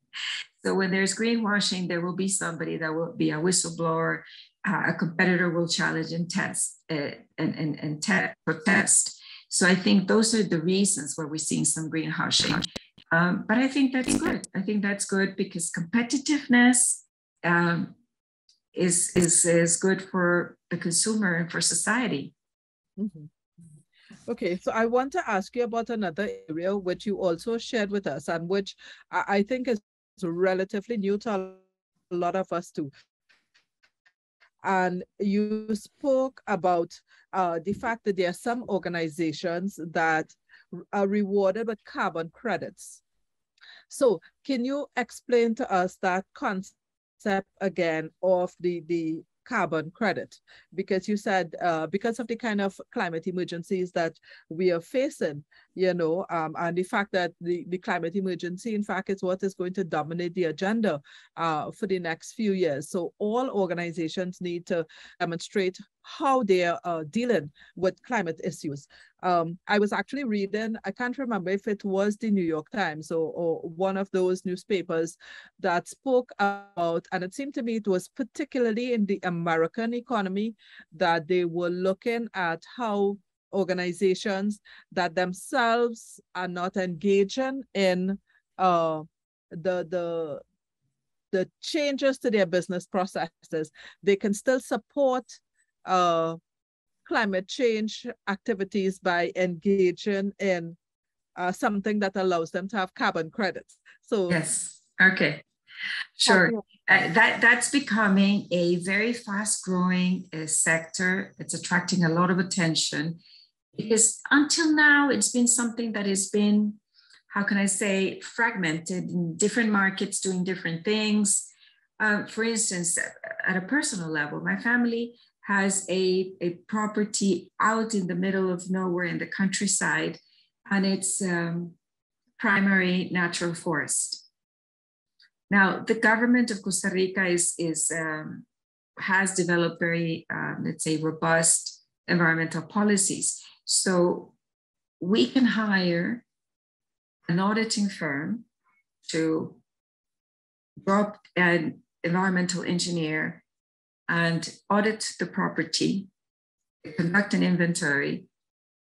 So when there's greenwashing, there will be somebody that will be a whistleblower, a competitor will challenge and test and protest. So I think those are the reasons where we're seeing some greenwashing. But I think that's good. I think that's good because competitiveness is good for the consumer and for society. Mm-hmm. Okay, so I want to ask you about another area which you also shared with us and which I think is relatively new to a lot of us too. And you spoke about the fact that there are some organizations that are rewarded with carbon credits. So can you explain to us that concept again of the carbon credit? Because you said because of the kind of climate emergencies that we are facing, you know, and the fact that the climate emergency, in fact, is what is going to dominate the agenda for the next few years. So all organizations need to demonstrate how they are dealing with climate issues. I was actually reading, I can't remember if it was the New York Times or one of those newspapers that spoke about, and it seemed to me it was particularly in the American economy, that they were looking at how organizations that themselves are not engaging in the the changes to their business processes, they can still support climate change activities by engaging in something that allows them to have carbon credits. So yes, okay, sure. That's becoming a very fast-growing sector. It's attracting a lot of attention because until now it's been something that has been, how can I say, fragmented in different markets doing different things. For instance, at a personal level, my family has a property out in the middle of nowhere in the countryside, and it's primary natural forest. Now, the government of Costa Rica has developed very, let's say, robust environmental policies. So we can hire an auditing firm to drop an environmental engineer and audit the property, conduct an inventory.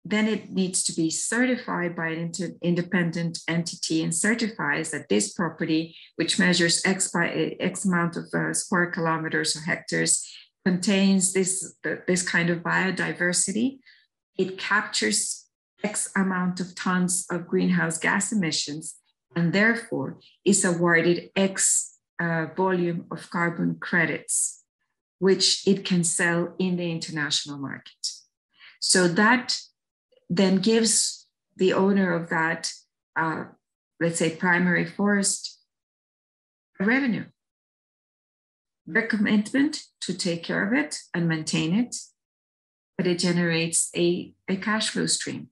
Then it needs to be certified by an independent entity and certifies that this property, which measures X amount of square kilometers or hectares, contains this kind of biodiversity. It captures X amount of tons of greenhouse gas emissions, and therefore is awarded X volume of carbon credits, which it can sell in the international market. So that then gives the owner of that, let's say, primary forest a revenue. Their commitment to take care of it and maintain it, but it generates a cash flow stream.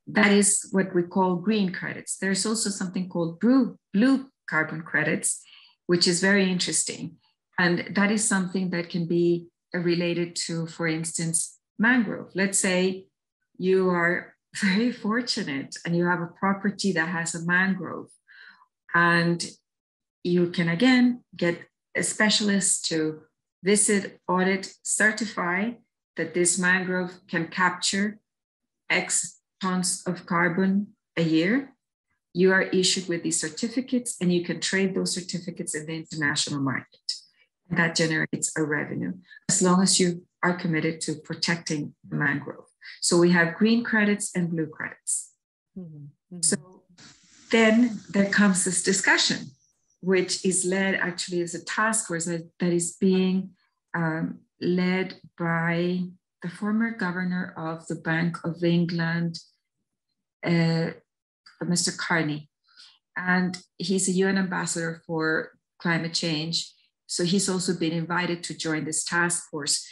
That is what we call green credits. There's also something called blue carbon credits, which is very interesting. And that is something that can be related to, for instance, mangrove. Let's say you are very fortunate and you have a property that has a mangrove, and you can again get a specialist to visit, audit, certify that this mangrove can capture X tons of carbon a year. You are issued with these certificates and you can trade those certificates in the international market. And that generates a revenue as long as you are committed to protecting the mangrove. So we have green credits and blue credits. Mm-hmm. Mm-hmm. So then there comes this discussion, which is led actually as a task force that is being led by the former governor of the Bank of England, Mr. Carney. And he's a UN ambassador for climate change. So he's also been invited to join this task force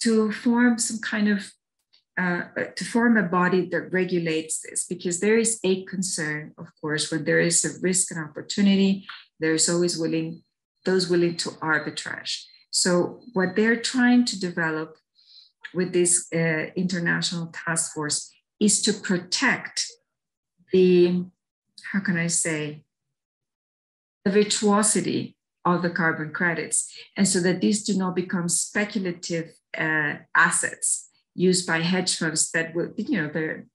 to form some kind of, to form a body that regulates this, because there is a concern, of course, when there is a risk and opportunity, there's always those willing to arbitrage. So what they're trying to develop with this international task force is to protect the, how can I say, the virtuosity of the carbon credits, and so that these do not become speculative assets used by hedge funds that will, they're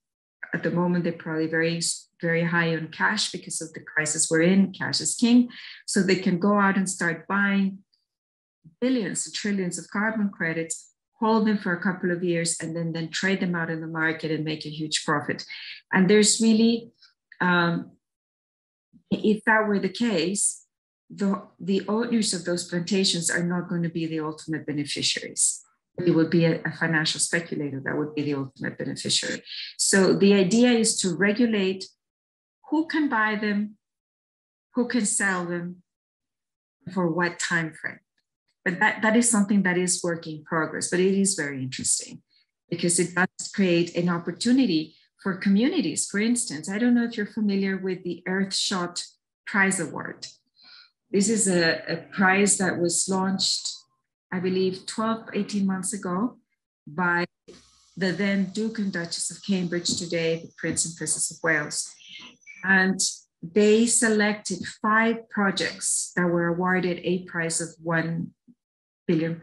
at the moment they're probably very, very high on cash because of the crisis we're in. Cash is king, so they can go out and start buying billions, trillions of carbon credits, hold them for a couple of years, and then trade them out in the market and make a huge profit. And there's really, if that were the case, the owners of those plantations are not going to be the ultimate beneficiaries. It would be a financial speculator that would be the ultimate beneficiary. So the idea is to regulate who can buy them, who can sell them, for what time frame. But that is something that is work in progress, but it is very interesting because it does create an opportunity for communities. For instance, I don't know if you're familiar with the Earthshot Prize Award. This is a prize that was launched, I believe, 12, 18 months ago by the then Duke and Duchess of Cambridge, today the Prince and Princess of Wales. And they selected 5 projects that were awarded a prize of £1 billion.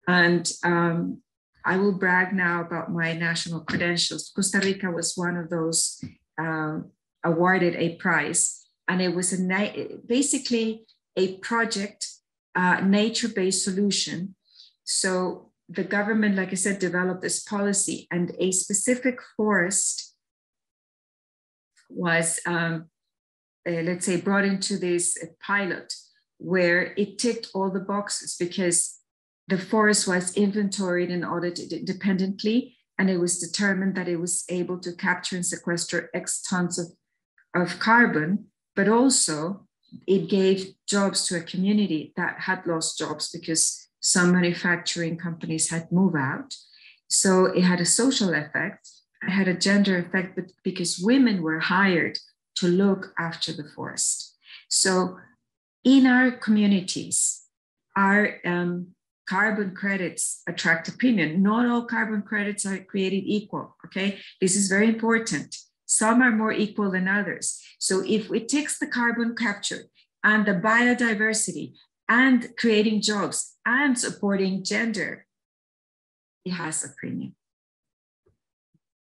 And I will brag now about my national credentials. Costa Rica was one of those awarded a prize. And it was basically a project, nature-based solution. So the government, like I said, developed this policy, and a specific forest was, let's say, brought into this pilot where it ticked all the boxes because the forest was inventoried and audited independently, and it was determined that it was able to capture and sequester X tons of carbon, but also it gave jobs to a community that had lost jobs because some manufacturing companies had moved out. So it had a social effect, it had a gender effect, but because women were hired to look after the forest. So in our communities, our carbon credits attract a premium. Not all carbon credits are created equal, okay? This is very important. Some are more equal than others. So if it takes the carbon capture and the biodiversity and creating jobs and supporting gender, it has a premium.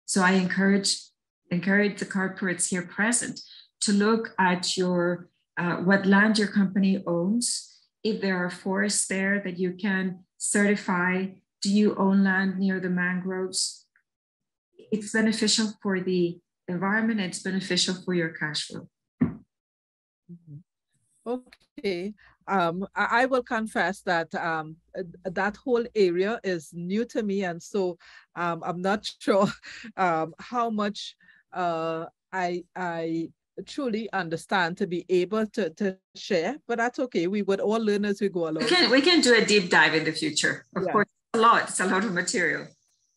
So I encourage the corporates here present to look at your what land your company owns. If there are forests there that you can certify, do you own land near the mangroves? It's beneficial for the environment, it's beneficial for your cash flow. Okay. I will confess that that whole area is new to me, and so I'm not sure how much I truly understand to be able to share, but that's okay. We would all learn as we go along. We can do a deep dive in the future. Of course, it's a lot of material.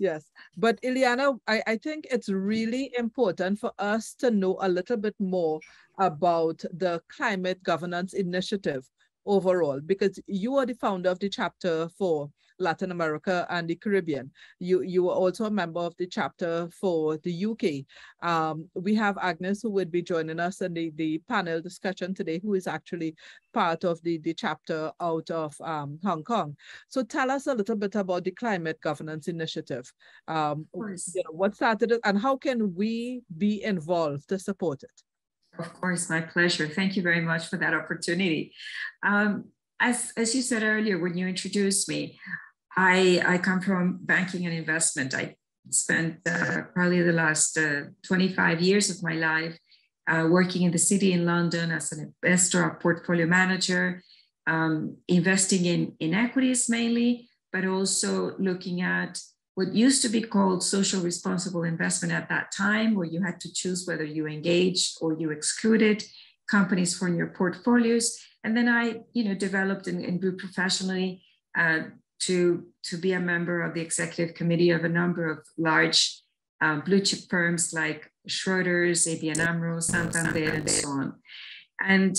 Yes, but Ileana, I think it's really important for us to know a little bit more about the Climate Governance Initiative overall, because you are the founder of the chapter for Latin America and the Caribbean. You are also a member of the chapter for the UK. We have Agnes, who would be joining us in the panel discussion today, who is actually part of the chapter out of Hong Kong. So tell us a little bit about the Climate Governance Initiative. What started it, and how can we be involved to support it? Of course, my pleasure. Thank you very much for that opportunity. As you said earlier, when you introduced me, I come from banking and investment. I spent probably the last 25 years of my life working in the city in London as an investor, a portfolio manager, investing in equities mainly, but also looking at what used to be called social responsible investment at that time, where you had to choose whether you engaged or you excluded companies from your portfolios. And then I, developed and grew professionally to be a member of the executive committee of a number of large blue chip firms like Schroders, ABN AMRO, Santander, and so on. And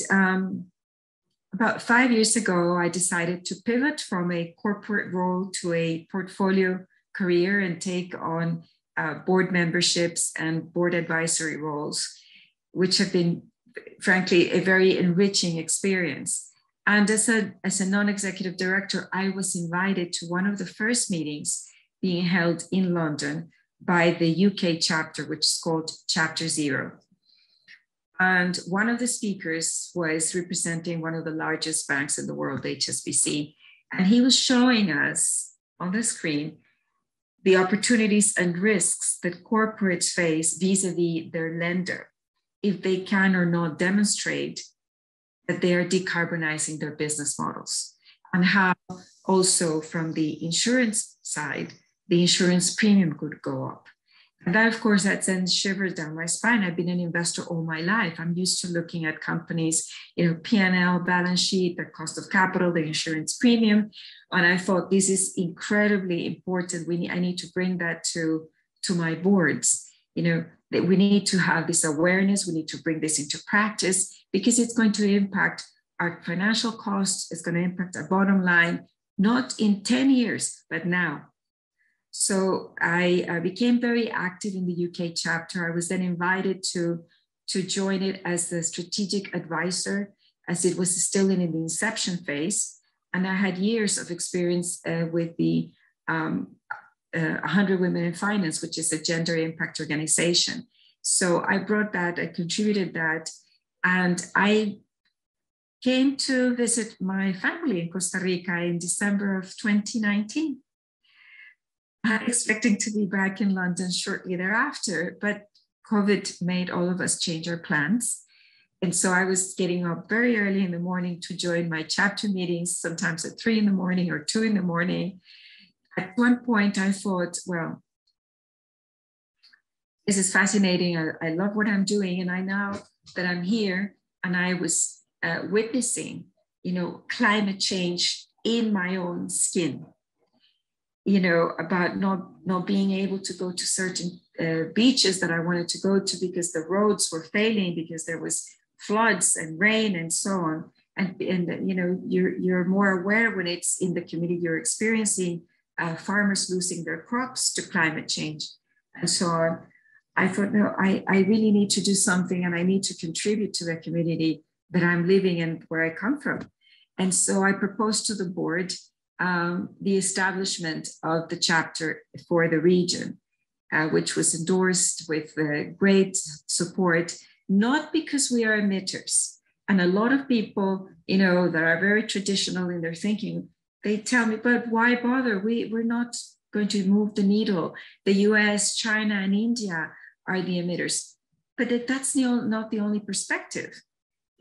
about 5 years ago, I decided to pivot from a corporate role to a portfolio career and take on board memberships and board advisory roles, which have been, frankly, a very enriching experience. And as a non-executive director, I was invited to one of the first meetings being held in London by the UK chapter, which is called Chapter Zero. And one of the speakers was representing one of the largest banks in the world, HSBC. And he was showing us on the screen the opportunities and risks that corporates face vis-a-vis their lender if they can or not demonstrate that they are decarbonizing their business models, and how also from the insurance side, the insurance premium could go up. And that, of course, that sends shivers down my spine. I've been an investor all my life. I'm used to looking at companies, P&L, balance sheet, the cost of capital, the insurance premium. And I thought this is incredibly important. I need to bring that to my boards. That we need to have this awareness. We need to bring this into practice because it's going to impact our financial costs. It's going to impact our bottom line, not in 10 years, but now. So I became very active in the UK chapter. I was then invited to join it as the strategic advisor, as it was still in the inception phase. And I had years of experience with the 100 Women in Finance, which is a gender impact organization. So I brought that, I contributed that. And I came to visit my family in Costa Rica in December of 2019. Expecting to be back in London shortly thereafter, but COVID made all of us change our plans. And so I was getting up very early in the morning to join my chapter meetings, sometimes at 3 in the morning or 2 in the morning. At one point I thought, well, this is fascinating. I love what I'm doing. And I know that I'm here and I was witnessing, climate change in my own skin. About not being able to go to certain beaches that I wanted to go to because the roads were failing, because there was floods and rain and so on. And you're more aware when it's in the community you're experiencing farmers losing their crops to climate change and so on. I thought, no, I really need to do something and I need to contribute to the community that I'm living in, where I come from. And so I proposed to the board the establishment of the chapter for the region, which was endorsed with great support, not because we are emitters. And a lot of people, that are very traditional in their thinking, they tell me, but why bother? We're not going to move the needle. The US, China, and India are the emitters. But that's not the only perspective.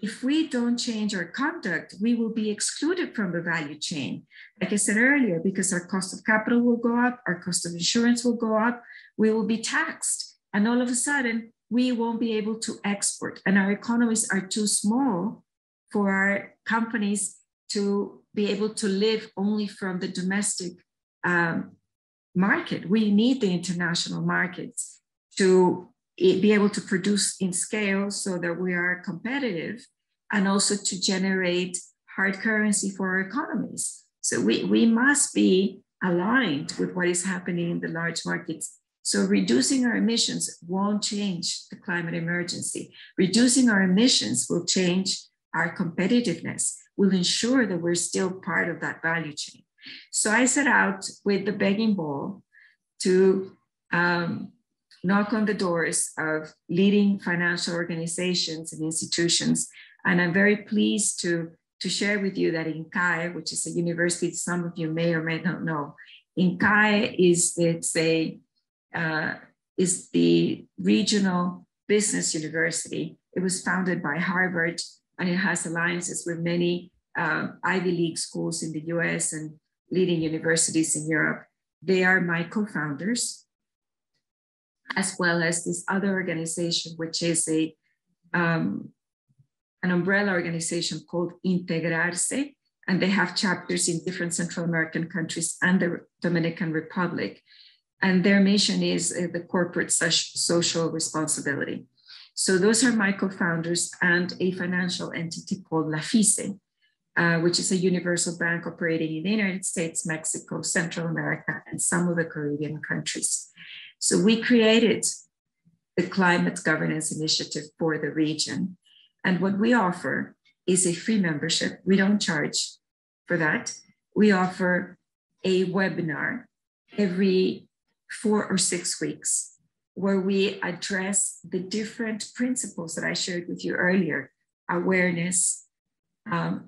If we don't change our conduct, we will be excluded from the value chain. Like I said earlier, because our cost of capital will go up, our cost of insurance will go up, we will be taxed. And all of a sudden, we won't be able to export. And our economies are too small for our companies to be able to live only from the domestic market. We need the international markets to be able to produce in scale so that we are competitive, and also to generate hard currency for our economies. So we must be aligned with what is happening in the large markets. So reducing our emissions won't change the climate emergency. Reducing our emissions will change our competitiveness, will ensure that we're still part of that value chain. So I set out with the begging bowl to knock on the doors of leading financial organizations and institutions. And I'm very pleased to share with you that INCAE, which is a university some of you may or may not know, INCAE is the regional business university. It was founded by Harvard, and it has alliances with many Ivy League schools in the US and leading universities in Europe. They are my co-founders, as well as this other organization, which is an umbrella organization called Integrarse, and they have chapters in different Central American countries and the Dominican Republic. And their mission is the corporate social responsibility. So those are my co-founders, and a financial entity called LAFICE, which is a universal bank operating in the United States, Mexico, Central America, and some of the Caribbean countries. So we created the Climate Governance Initiative for the region. And what we offer is a free membership. We don't charge for that. We offer a webinar every 4 or 6 weeks where we address the different principles that I shared with you earlier: awareness,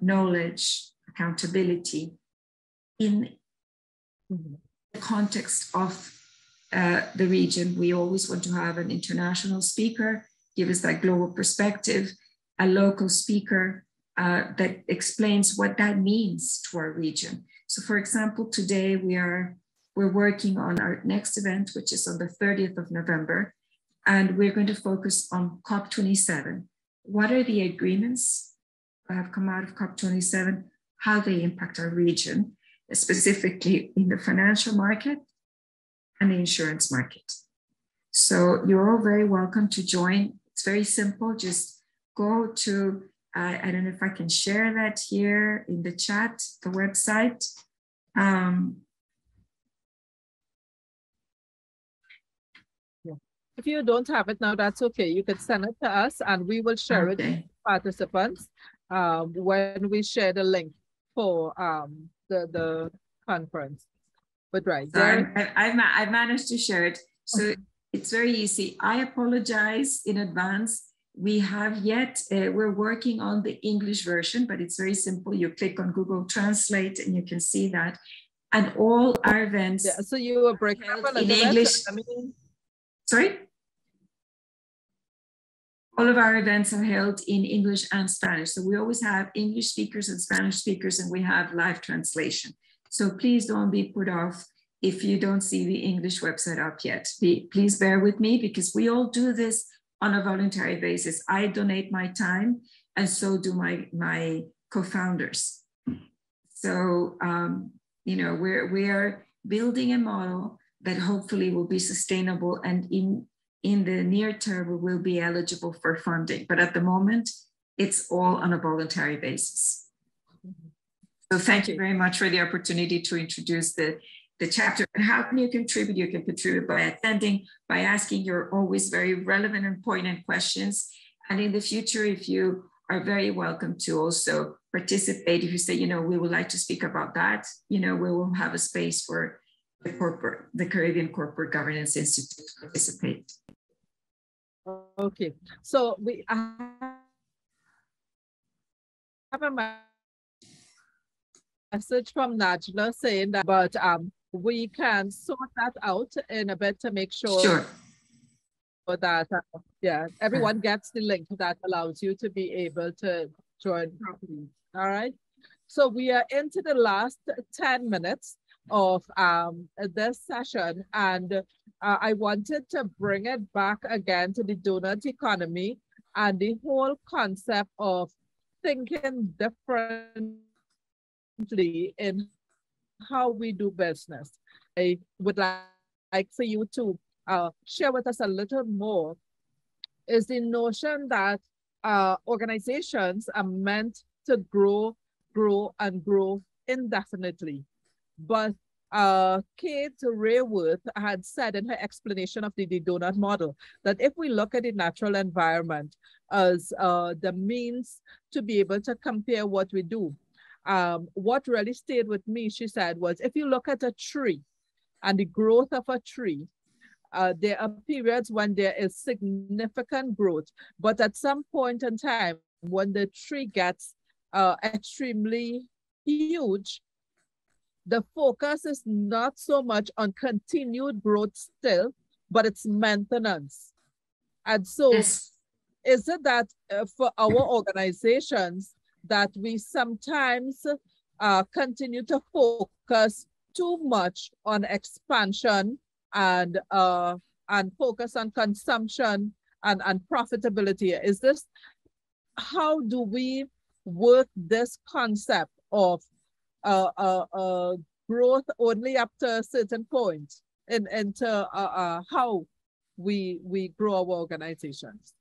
knowledge, accountability, in the context of the region. We always want to have an international speaker, give us that global perspective, a local speaker that explains what that means to our region. So for example, today we're working on our next event, which is on the 30th of November, and we're going to focus on COP27. What are the agreements that have come out of COP27, how they impact our region, specifically in the financial market and the insurance market. So you're all very welcome to join. It's very simple. Just go to, I don't know if I can share that here in the chat, the website. If you don't have it now, that's okay. You can send it to us and we will share it with participants when we share the link for the conference. But right there. I've managed to share it. So it's very easy. I apologize in advance we have yet, we're working on the English version, but it's very simple. You click on Google Translate and you can see that. And all our events. Yeah, so you were breaking up a little in English. Sorry? All of our events are held in English and Spanish. So we always have English speakers and Spanish speakers, and we have live translation. So please don't be put off if you don't see the English website up yet. Please bear with me, because we all do this on a voluntary basis. I donate my time, and so do my co-founders. So, you know, we're building a model that hopefully will be sustainable, and in the near term, we will be eligible for funding. But at the moment, it's all on a voluntary basis. So thank you very much for the opportunity to introduce the chapter. And how can you contribute? You can contribute by attending, by asking your always very relevant and poignant questions. And in the future, if you are very welcome to also participate, if you say, you know, we would like to speak about that, you know, we will have a space for the Caribbean Corporate Governance Institute to participate. Okay, so we have a message from Najla saying that, but we can sort that out in a bit to make sure that yeah, everyone gets the link that allows you to be able to join properly. All right, so we are into the last 10 minutes of this session, and I wanted to bring it back again to the donut economy and the whole concept of thinking differently in how we do business. I would like for you to share with us a little more is the notion that organizations are meant to grow indefinitely. But Kate Rayworth had said in her explanation of the donut model that if we look at the natural environment as the means to be able to compare what we do, what really stayed with me, she said, was if you look at a tree and the growth of a tree, there are periods when there is significant growth, but at some point in time, when the tree gets extremely huge, the focus is not so much on continued growth still, but it's maintenance. And so is it that for our organizations that we sometimes continue to focus too much on expansion and focus on consumption and profitability? Is this, how do we work this concept of growth only up to a certain point into how we grow our organizations?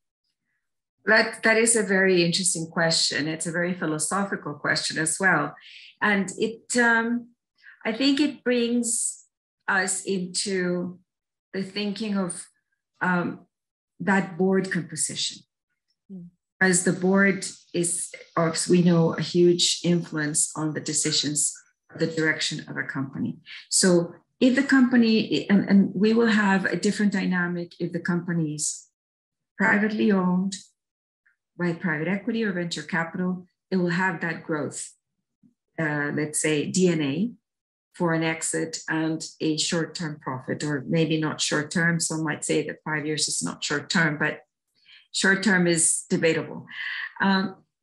That is a very interesting question. It's a very philosophical question as well. And it, I think it brings us into the thinking of that board composition. As the board is, as we know, a huge influence on the decisions, the direction of a company. So if the company, and we will have a different dynamic if the company is privately owned by private equity or venture capital, it will have that growth, let's say DNA for an exit and a short-term profit, or maybe not short-term. Some might say that 5 years is not short-term, but short-term is debatable.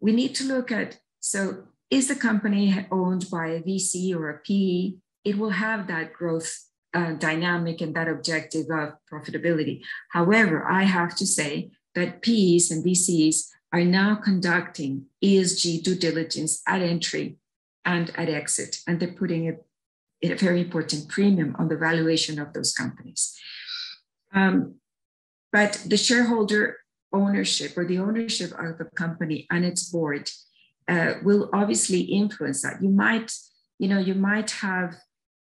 We need to look at, so is the company owned by a VC or a PE? It will have that growth dynamic and that objective of profitability. However, I have to say that PEs and VCs are now conducting ESG due diligence at entry and at exit, and they're putting a very important premium on the valuation of those companies. But the shareholder ownership or the ownership of the company and its board will obviously influence that. You might have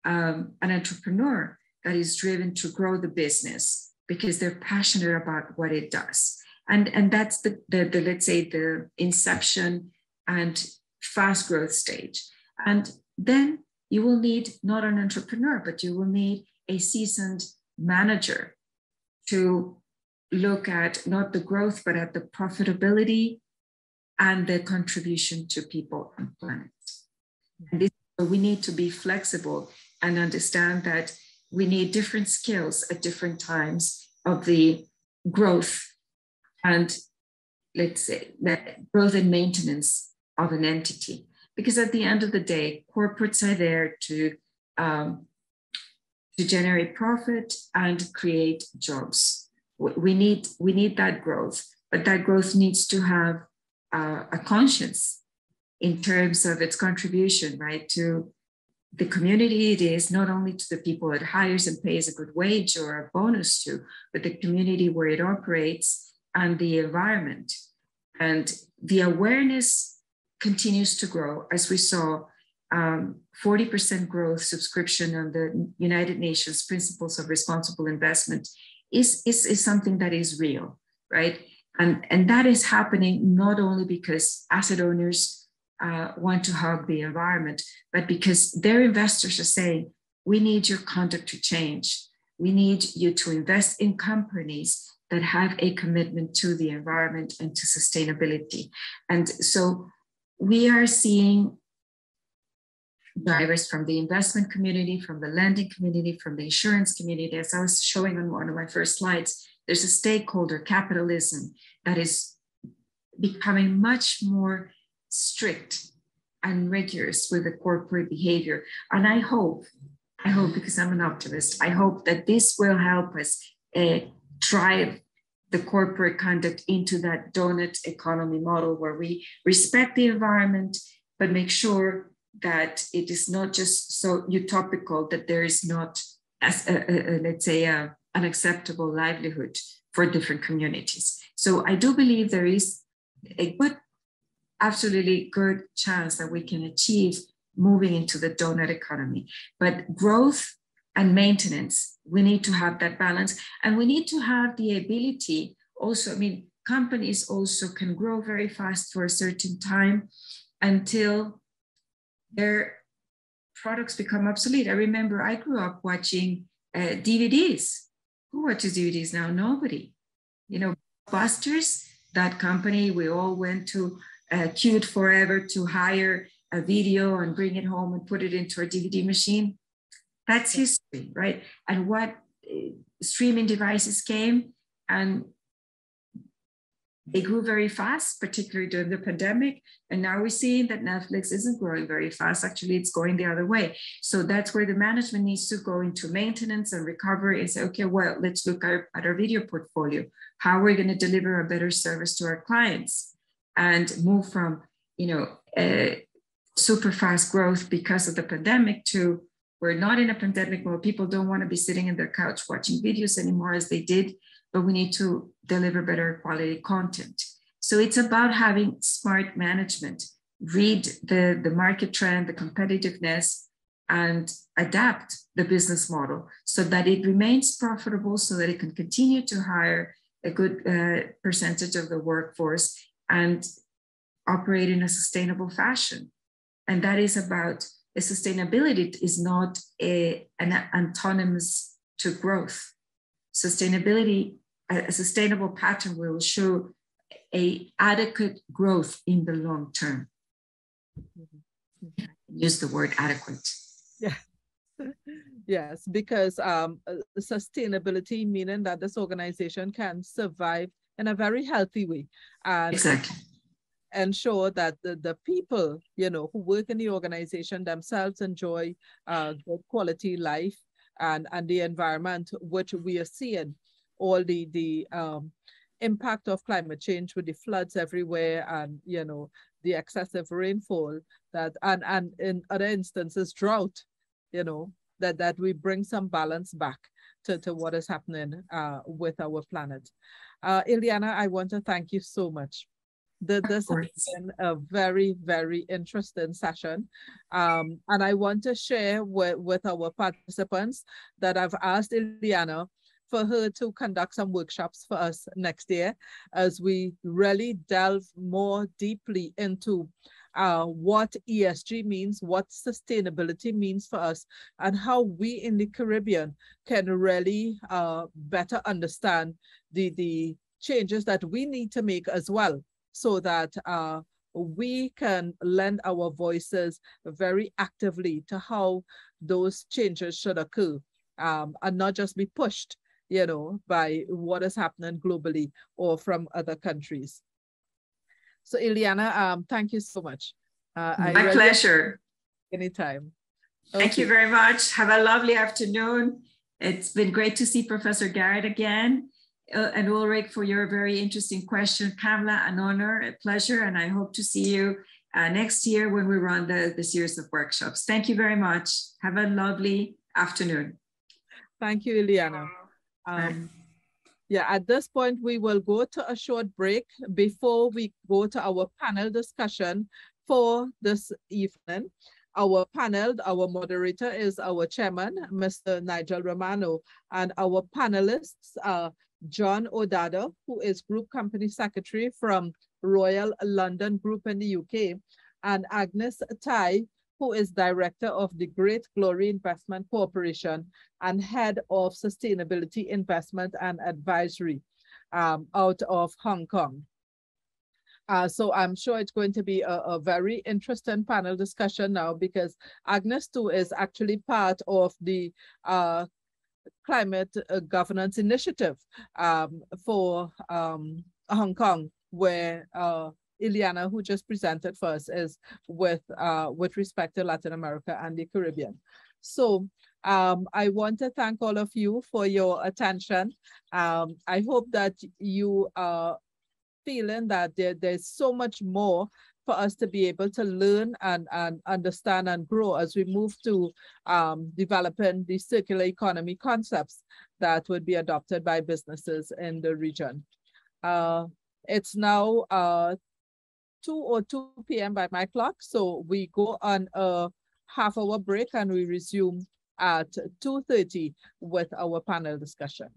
an entrepreneur that is driven to grow the business because they're passionate about what it does. And that's the let's say the inception and fast growth stage. And then you will need not an entrepreneur, but you will need a seasoned manager to look at not the growth, but at the profitability and the contribution to people and planet. And this, we need to be flexible and understand that we need different skills at different times of the growth and, let's say, the growth and maintenance of an entity. Because at the end of the day, corporates are there to generate profit and create jobs. We need that growth, but that growth needs to have a conscience in terms of its contribution, right, to the community it is, not only to the people it hires and pays a good wage or a bonus to, but the community where it operates and the environment. And the awareness continues to grow, as we saw 40% growth subscription on the United Nations Principles of Responsible Investment is something that is real, right? And that is happening not only because asset owners want to hug the environment, but because their investors are saying, we need your conduct to change. We need you to invest in companies that have a commitment to the environment and to sustainability. And so we are seeing drivers from the investment community, from the lending community, from the insurance community. As I was showing on one of my first slides, there's a stakeholder capitalism that is becoming much more strict and rigorous with the corporate behavior. And I hope, because I'm an optimist, I hope that this will help us drive the corporate conduct into that donut economy model where we respect the environment, but make sure that it is not just so utopical that there is not, let's say, an acceptable livelihood for different communities. So I do believe there is a good, absolutely good chance that we can achieve moving into the donut economy. But growth and maintenance, we need to have that balance. And we need to have the ability also, I mean, companies also can grow very fast for a certain time until their products become obsolete. I remember I grew up watching DVDs. Who watches DVDs now? Nobody. You know, Busters, that company, we all went to queued forever to hire a video and bring it home and put it into a DVD machine. That's history, right? And what streaming devices came and they grew very fast, particularly during the pandemic. And now we're seeing that Netflix isn't growing very fast. Actually, it's going the other way. So that's where the management needs to go into maintenance and recovery and say, okay, well, let's look at our video portfolio. How are we going to deliver a better service to our clients and move from, you know, super fast growth because of the pandemic to we're not in a pandemic where people don't want to be sitting in their couch watching videos anymore as they did, but we need to deliver better quality content. So it's about having smart management, read the market trend, the competitiveness, and adapt the business model so that it remains profitable, so that it can continue to hire a good percentage of the workforce and operate in a sustainable fashion. And that is about sustainability is not an autonomous to growth. Sustainability, a sustainable pattern will show a adequate growth in the long term. Use the word adequate. Yeah. Yes, because sustainability meaning that this organization can survive in a very healthy way and exactly. ensure that the people, you know, who work in the organization themselves enjoy good quality life and the environment, which we are seeing all the impact of climate change with the floods everywhere and, you know, the excessive rainfall that and in other instances drought, you know, that we bring some balance back to what is happening with our planet. Ileana, I want to thank you so much. This has been a very, very interesting session. And I want to share with our participants that I've asked Ileana for her to conduct some workshops for us next year as we really delve more deeply into what ESG means, what sustainability means for us, and how we in the Caribbean can really better understand the changes that we need to make as well, so that we can lend our voices very actively to how those changes should occur, and not just be pushed, you know, by what is happening globally or from other countries. So Ileana, thank you so much. My pleasure. Anytime. Okay. Thank you very much. Have a lovely afternoon. It's been great to see Professor Garrett again. And Ulrich, for your very interesting question. Kamla, an honor, a pleasure, and I hope to see you next year when we run the series of workshops. Thank you very much. Have a lovely afternoon. Thank you, Ileana. Yeah, at this point, we will go to a short break before we go to our panel discussion for this evening. Our panel, our moderator is our chairman, Mr. Nigel Romano, and our panelists are John O'Dada, who is Group Company Secretary from Royal London Group in the UK, and Agnes Tai, who is Director of the Great Glory Investment Corporation and Head of Sustainability Investment and Advisory out of Hong Kong. So I'm sure it's going to be a very interesting panel discussion now, because Agnes too is actually part of the Climate Governance Initiative for Hong Kong, where Ileana, who just presented first, is with respect to Latin America and the Caribbean. So I want to thank all of you for your attention. I hope that you are feeling that there's so much more for us to be able to learn and understand and grow as we move to developing the circular economy concepts that would be adopted by businesses in the region. It's now 2:02 p.m. by my clock, so we go on a half-hour break and we resume at 2:30 with our panel discussion.